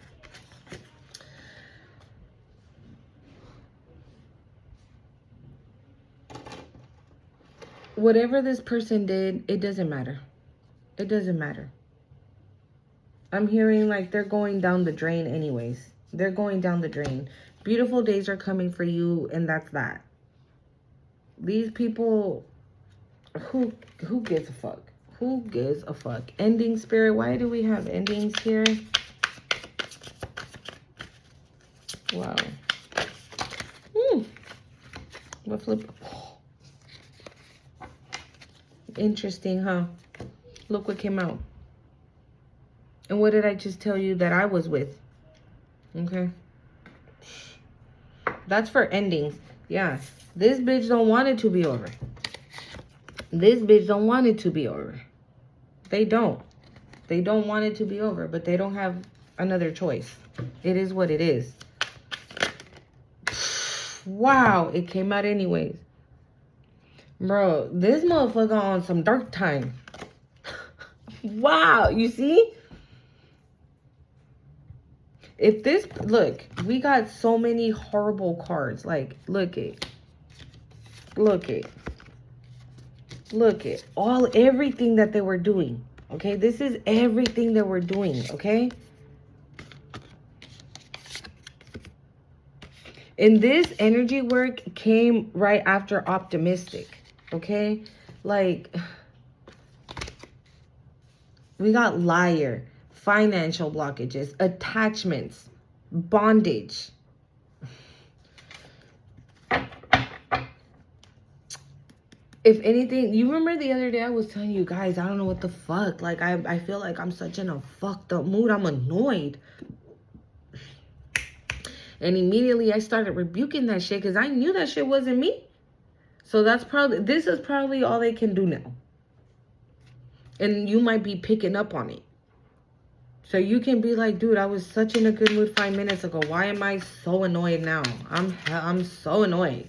Whatever this person did, it doesn't matter. It doesn't matter. I'm hearing like they're going down the drain anyways. They're going down the drain. Beautiful days are coming for you, and that's that. These people, who gives a fuck? Who gives a fuck? Ending spirit. Why do we have endings here? Wow. What flip? Interesting, huh? Look what came out. And what did I just tell you that I was with? Okay. That's for endings. Yeah. This bitch don't want it to be over. This bitch don't want it to be over. They don't. They don't want it to be over, but they don't have another choice. It is what it is. Wow. It came out anyways. Bro, this motherfucker on some dark time. Wow. You see? If this, look, we got so many horrible cards. Like, look it. Look it. Look it. Everything that they were doing. Okay? This is everything that we're doing. Okay? And this energy work came right after optimistic. Okay? Like, We got liar, financial blockages, attachments, bondage. If anything, you remember the other day I was telling you guys, I don't know what the fuck. Like, I feel like I'm such in a fucked up mood. I'm annoyed. And immediately I started rebuking that shit because I knew that shit wasn't me. So this is probably all they can do now. And you might be picking up on it. So you can be like, dude, I was such in a good mood 5 minutes ago. Why am I so annoyed now? I'm so annoyed.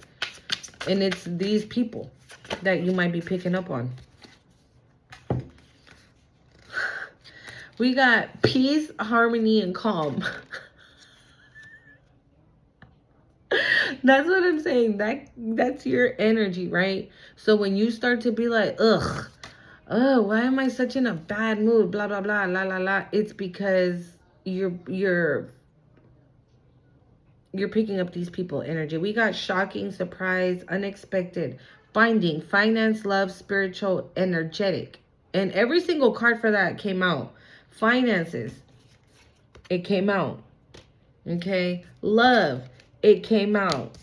And it's these people that you might be picking up on. We got peace, harmony, and calm. That's what I'm saying. That's your energy, right? So when you start to be like, ugh, oh, why am I such in a bad mood? Blah, blah, blah, la, la, la. It's because you're picking up these people energy. We got shocking, surprise, unexpected, binding, finance, love, spiritual, energetic. And every single card for that came out. Finances, it came out. Okay. Love, it came out.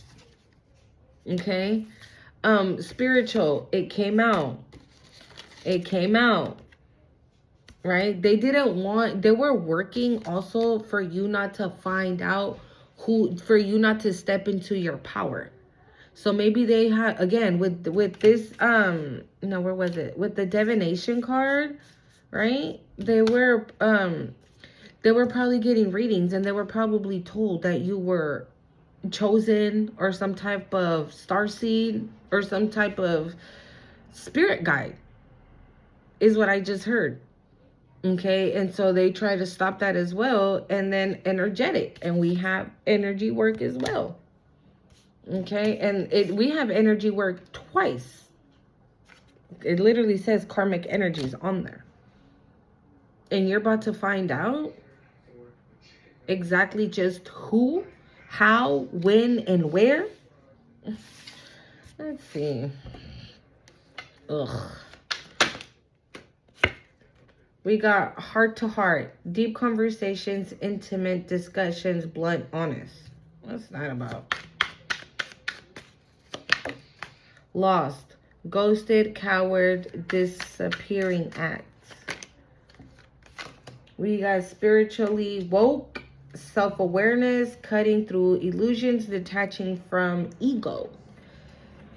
Okay. Spiritual, it came out. It came out. Right? They were working also for you not to find out for you not to step into your power. So maybe they had, again, with this, no, where was it? With the divination card, right? They were probably getting readings and they were probably told that you were chosen or some type of starseed or some type of spirit guide is what I just heard. Okay, and so they try to stop that as well. And then energetic, and we have energy work as well. Okay, and we have energy work twice. It literally says karmic energies on there. And you're about to find out exactly just who, how, when, and where. Let's see. Ugh. We got heart to heart, deep conversations, intimate discussions, blunt, honest. What's that about? Lost, ghosted, coward, disappearing acts. We got spiritually woke, self-awareness, cutting through illusions, detaching from ego.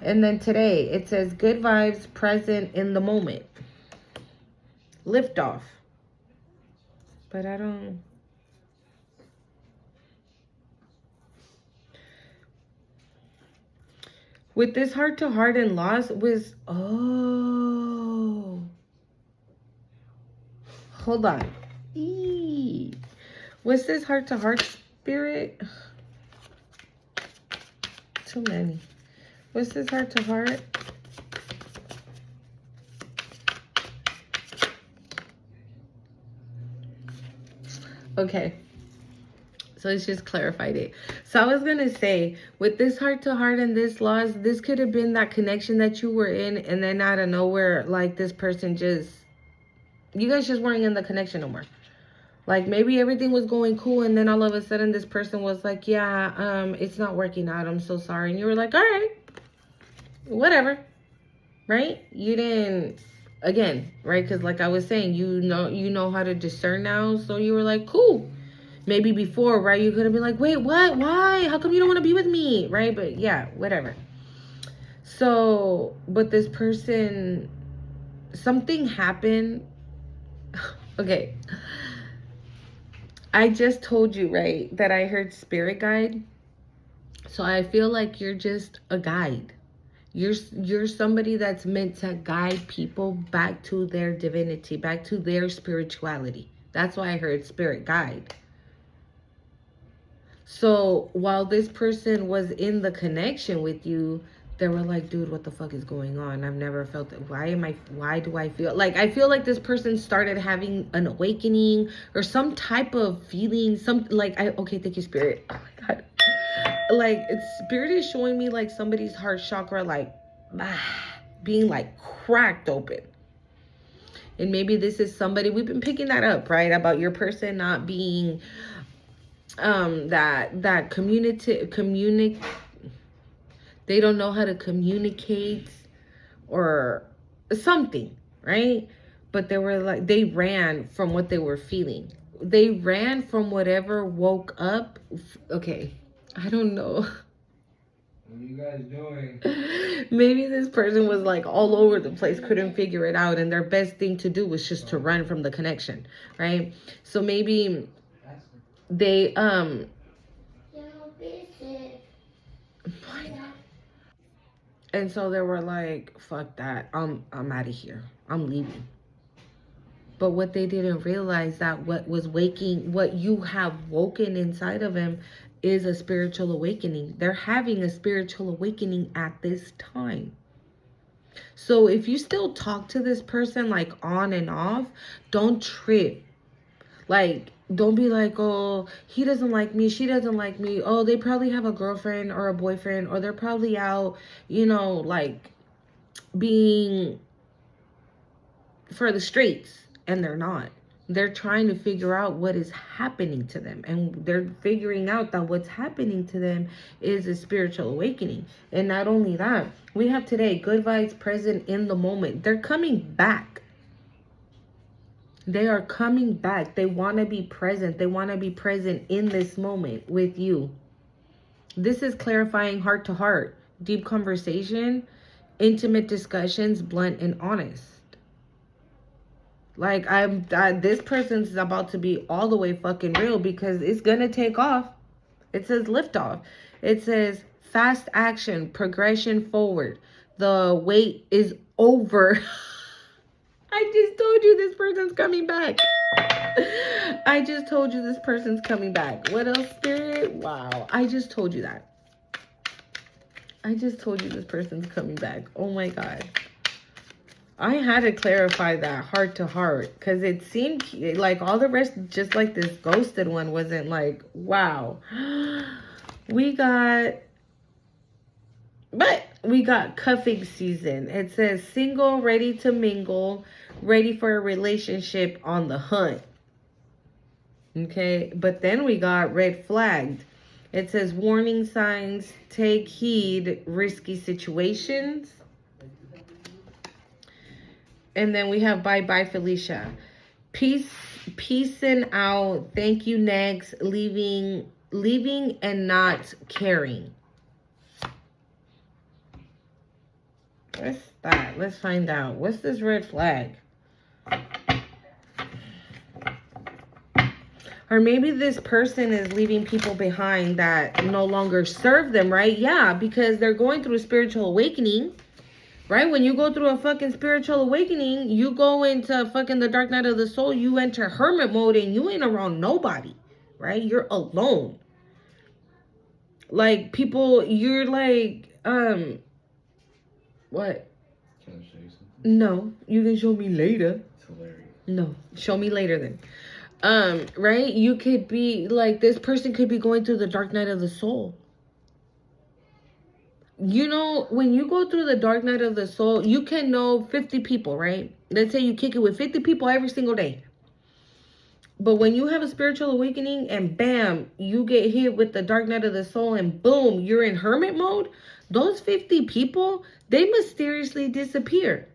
And then today it says good vibes, present in the moment. Lift off. But I don't. With this heart to heart and loss was, oh. Hold on. Eee. What's this heart to heart spirit? Too many. What's this heart to heart? Okay, so it's just clarified it. So I was gonna say, with this heart to heart and this loss, this could have been that connection that you were in, and then out of nowhere, like this person you guys just weren't in the connection no more. Like maybe everything was going cool, and then all of a sudden this person was like, yeah, it's not working out, I'm so sorry. And you were like, all right, whatever, right? You didn't, again, right? Because like I was saying, you know how to discern now. So you were like, cool. Maybe before, right? You could have been like, wait, what? Why? How come you don't want to be with me? Right? But yeah, whatever. So, but this person, something happened. Okay. I just told you, right, that I heard spirit guide. So I feel like you're just a guide. You're somebody that's meant to guide people back to their divinity, back to their spirituality. That's why I heard spirit guide. So while this person was in the connection with you, they were like, dude, what the fuck is going on? I've never felt that. Why do I feel like this person started having an awakening or some type of feeling, okay, thank you, spirit. Oh my God. Like spirit is showing me like somebody's heart chakra, like being like cracked open. And maybe this is somebody, we've been picking that up, right? About your person not being that communicate, they don't know how to communicate or something, right? But they were like, they ran from what they were feeling. They ran from whatever woke up. Okay, I don't know. What are you guys doing? Maybe this person was like all over the place, couldn't figure it out, and their best thing to do was just to run from the connection, right? So maybe they and so they were like, fuck that, I'm out of here, I'm leaving. But what they didn't realize, that what you have woken inside of him is a spiritual awakening. They're having a spiritual awakening at this time. So if you still talk to this person like on and off, don't trip. Like, don't be like, oh, he doesn't like me, she doesn't like me. Oh, they probably have a girlfriend or a boyfriend, or they're probably out, like being for the streets. And they're not. They're trying to figure out what is happening to them. And they're figuring out that what's happening to them is a spiritual awakening. And not only that, we have today good vibes, present in the moment. They're coming back. They are coming back. They want to be present. They want to be present in this moment with you. This is clarifying heart to heart, deep conversation, intimate discussions, blunt and honest. Like, this person's about to be all the way fucking real, because it's gonna take off. It says lift off. It says fast action, progression forward. The wait is over. I just told you this person's coming back. I just told you this person's coming back. What else, Spirit? Wow. I just told you that. I just told you this person's coming back. Oh my God. I had to clarify that heart to heart, because it seemed like all the rest, just like this ghosted one, wasn't like, wow. We got cuffing season. It says single, ready to mingle, ready for a relationship, on the hunt. Okay, but then we got red flagged. It says warning signs, take heed, risky situations. And then we have bye-bye, Felicia. Peacing out. Thank you, next. Leaving and not caring. What's that? Let's find out. What's this red flag? Or maybe this person is leaving people behind that no longer serve them, right? Yeah, because they're going through a spiritual awakening. Right? When you go through a fucking spiritual awakening, you go into fucking the dark night of the soul, you enter hermit mode, and you ain't around nobody, right? You're alone. Like, people, you're like, what? Can I show you something? No, you can show me later. It's hilarious. No, show me later then. Right? You could be, like, this person could be going through the dark night of the soul. You know, when you go through the dark night of the soul, you can know 50 people, right? Let's say you kick it with 50 people every single day. But when you have a spiritual awakening and bam, you get hit with the dark night of the soul and boom, you're in hermit mode, those 50 people, they mysteriously disappear.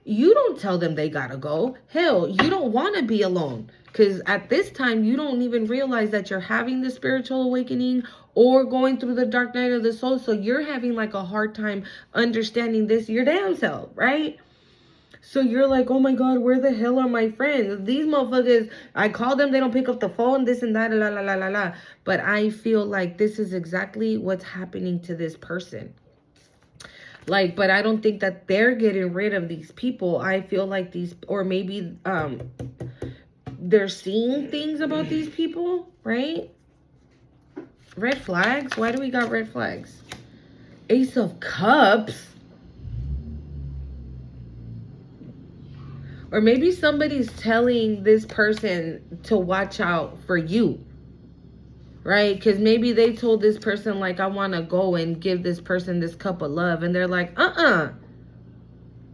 You don't tell them they gotta go. Hell, you don't want to be alone. Because at this time, you don't even realize that you're having the spiritual awakening or going through the dark night of the soul. So you're having like a hard time understanding this your damn self, right? So you're like, oh my God, where the hell are my friends? These motherfuckers, I call them, they don't pick up the phone, this and that, la, la, la, la, la. But I feel like this is exactly what's happening to this person. Like, but I don't think that they're getting rid of these people. I feel like these, or maybe they're seeing things about these people, right? Red flags? Why do we got red flags? Ace of Cups. Or maybe somebody's telling this person to watch out for you. Right? Because maybe they told this person, like, I want to go and give this person this cup of love. And they're like,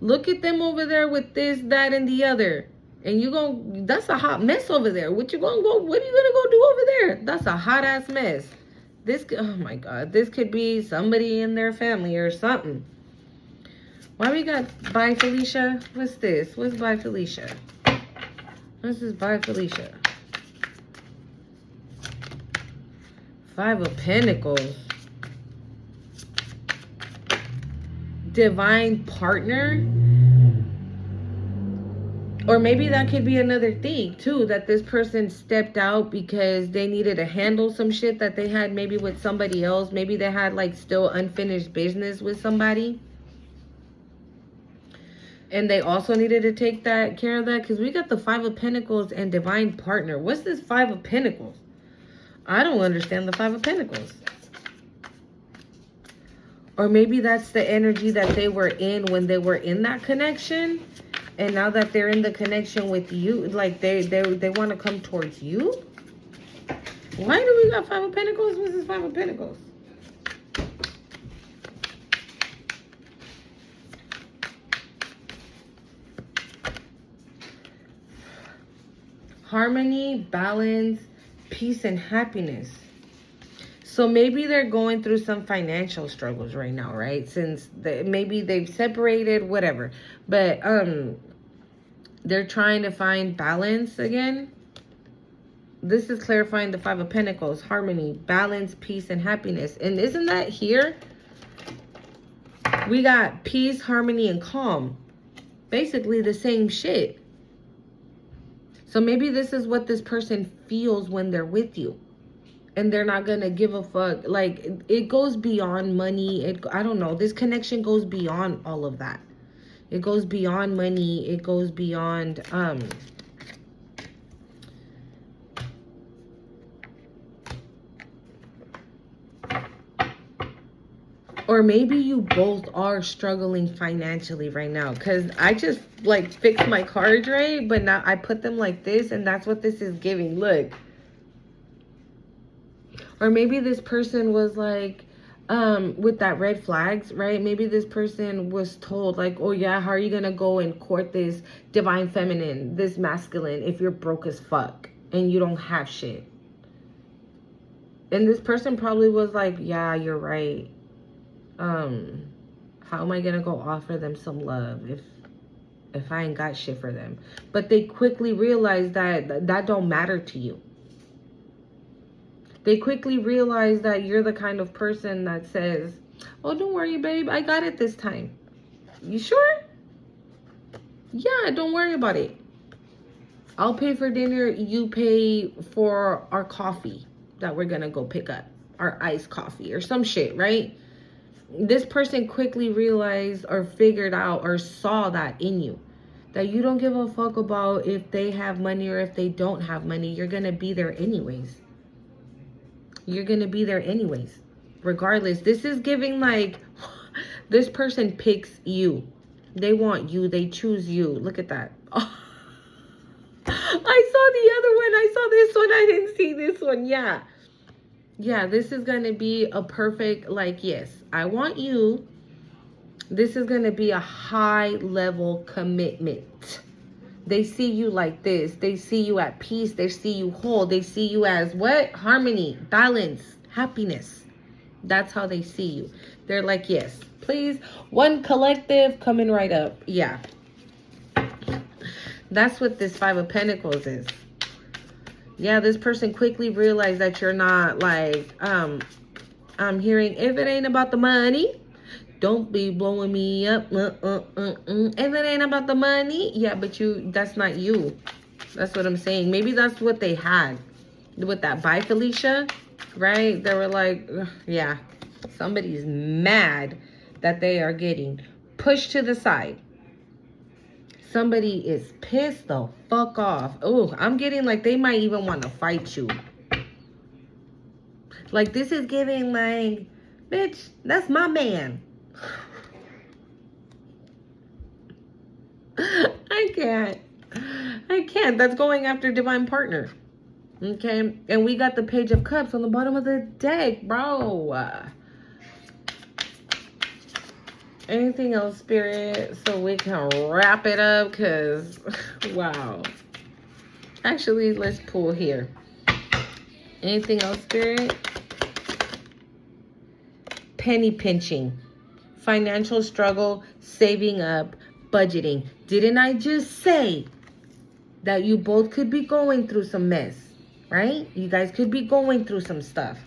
Look at them over there with this, that, and the other. And that's a hot mess over there. What are you gonna go do over there? That's a hot ass mess. Oh my God, this could be somebody in their family or something. Why we got bye Felicia? What's this? What's bye Felicia? What's this bye Felicia? 5 of Pentacles. Divine partner. Or maybe that could be another thing too, that this person stepped out because they needed to handle some shit that they had maybe with somebody else. Maybe they had like still unfinished business with somebody. And they also needed to take care of that, because we got the 5 of Pentacles and divine partner. What's this 5 of Pentacles? I don't understand the 5 of Pentacles. Or maybe that's the energy that they were in when they were in that connection. And now that they're in the connection with you, like they want to come towards you. Why do we got 5 of Pentacles? What's this 5 of Pentacles? Harmony, balance, peace, and happiness. So maybe they're going through some financial struggles right now, right? Since maybe they've separated, whatever. But they're trying to find balance again. This is clarifying the 5 of Pentacles. Harmony, balance, peace, and happiness. And isn't that here? We got peace, harmony, and calm. Basically the same shit. So maybe this is what this person feels when they're with you. And they're not going to give a fuck. Like, it goes beyond money. I don't know. This connection goes beyond all of that. It goes beyond money. It goes beyond... Or maybe you both are struggling financially right now. Because I just, like, fixed my cards, right? But now I put them like this. And that's what this is giving. Look. Or maybe this person was like, with that red flags, right? Maybe this person was told like, oh yeah, how are you gonna go and court this divine feminine, this masculine, if you're broke as fuck and you don't have shit? And this person probably was like, yeah, you're right. How am I gonna go offer them some love if I ain't got shit for them? But they quickly realized that don't matter to you. They quickly realize that you're the kind of person that says, oh, don't worry, babe. I got it this time. You sure? Yeah, don't worry about it. I'll pay for dinner. You pay for our coffee that we're going to go pick up. Our iced coffee or some shit, right? This person quickly realized or figured out or saw that in you. That you don't give a fuck about if they have money or if they don't have money. You're going to be there anyways. You're going to be there anyways. Regardless. This is giving like, this person picks you. They want you. They choose you. Look at that. Oh. I saw the other one. I saw this one. I didn't see this one. Yeah. Yeah, this is going to be a perfect, like, yes, I want you. This is going to be a high level commitment. They see you like this. They see you at peace. They see you whole. They see you as what? Harmony, balance, happiness. That's how they see you. They're like, yes, please. One collective coming right up. Yeah. That's what this 5 of Pentacles is. Yeah, this person quickly realized that you're not like, I'm hearing, if it ain't about the money, don't be blowing me up. If it ain't about the money, yeah, but that's not you. That's what I'm saying. Maybe that's what they had with that bye Felicia, right? They were like, yeah, somebody's mad that they are getting pushed to the side. Somebody is pissed the fuck off. Oh, I'm getting like they might even want to fight you. Like this is giving like, bitch, that's my man. I can't. That's going after divine partner. Okay. And we got the Page of Cups on the bottom of the deck, bro. Anything else, Spirit, so we can wrap it up? Because, wow. Actually, let's pull here. Anything else, Spirit? Penny pinching. Financial struggle, saving up, budgeting. Didn't I just say that you both could be going through some mess, right? You guys could be going through some stuff.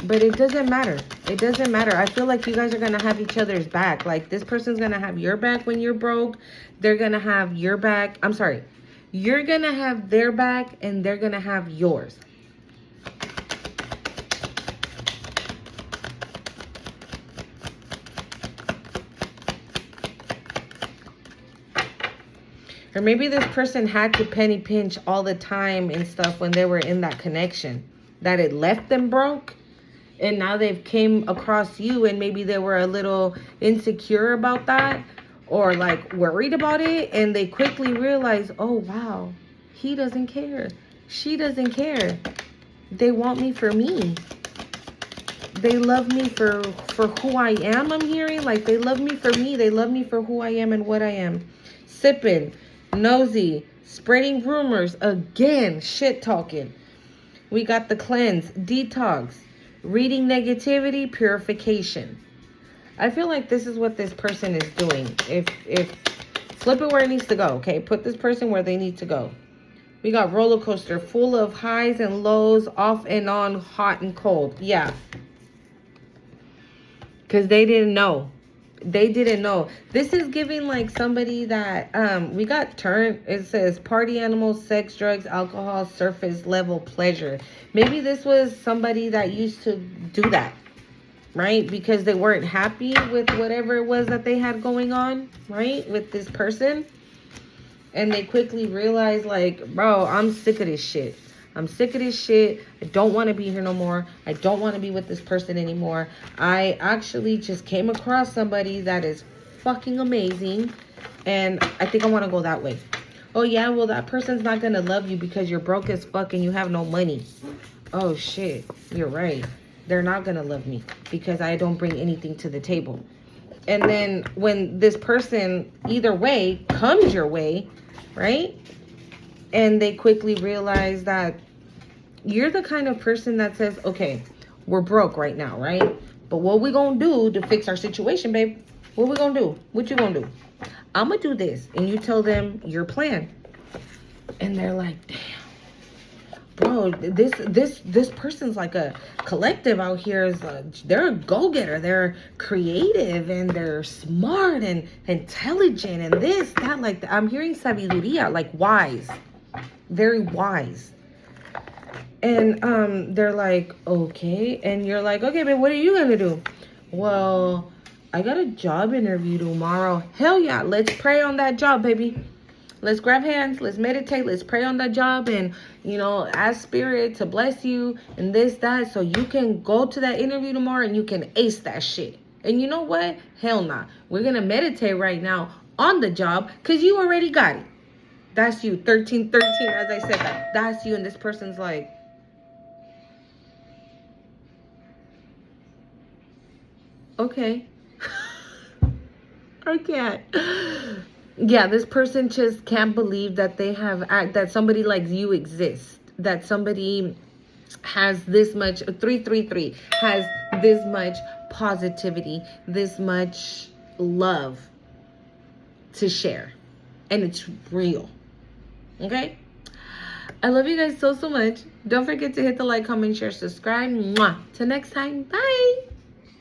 But it doesn't matter. It doesn't matter. I feel like you guys are going to have each other's back. Like, this person's going to have your back when you're broke. They're going to have your back. I'm sorry. You're going to have their back, and they're going to have yours. Or maybe this person had to penny pinch all the time and stuff when they were in that connection. That it left them broke. And now they've came across you and maybe they were a little insecure about that. Or like worried about it. And they quickly realize, oh wow, he doesn't care. She doesn't care. They want me for me. They love me for who I am, I'm hearing. Like, they love me for me. They love me for who I am and what I am. Sipping, nosy, spreading rumors, again, shit talking. We got the cleanse, detox, reading negativity, purification. I feel like this is what this person is doing. If flip it where it needs to go, okay? Put this person where they need to go. We got roller coaster, full of highs and lows, off and on, hot and cold. Yeah. Because they didn't know. They didn't know. This is giving like somebody that we got turned. It says party animals, sex, drugs, alcohol, surface level pleasure. Maybe this was somebody that used to do that, right? Because they weren't happy with whatever it was that they had going on, right? With this person. And they quickly realized, like, bro, I'm sick of this shit. I'm sick of this shit. I don't want to be here no more. I don't want to be with this person anymore. I actually just came across somebody that is fucking amazing. And I think I want to go that way. Oh, yeah, well, that person's not going to love you because you're broke as fuck and you have no money. Oh, shit. You're right. They're not going to love me because I don't bring anything to the table. And then when this person, either way, comes your way, right? And they quickly realize that you're the kind of person that says, okay, we're broke right now, right? But what we gonna do to fix our situation, babe? What we gonna do? What you gonna do? I'm gonna do this. And you tell them your plan. And they're like, damn, bro, this person's like a collective out here. Is they're a go-getter. They're creative and they're smart and intelligent and this, that, like, I'm hearing sabiduría, like wise. Very wise. And they're like, okay. And you're like, okay, but what are you gonna do? Well, I got a job interview tomorrow. Hell yeah, let's pray on that job, baby. Let's grab hands, let's meditate, let's pray on that job, and, you know, ask Spirit to bless you and this, that, so you can go to that interview tomorrow and you can ace that shit. And you know what? Hell nah. We're gonna meditate right now on the job because you already got it. That's you. 13, as I said that. That's you. And this person's like, okay. I can't. Yeah, this person just can't believe that they have, that somebody like you exists. That somebody has this much, 333, has this much positivity, this much love to share. And it's real. Okay? I love you guys so much. Don't forget to hit the like, comment, share, subscribe. Mwah. Till next time. Bye.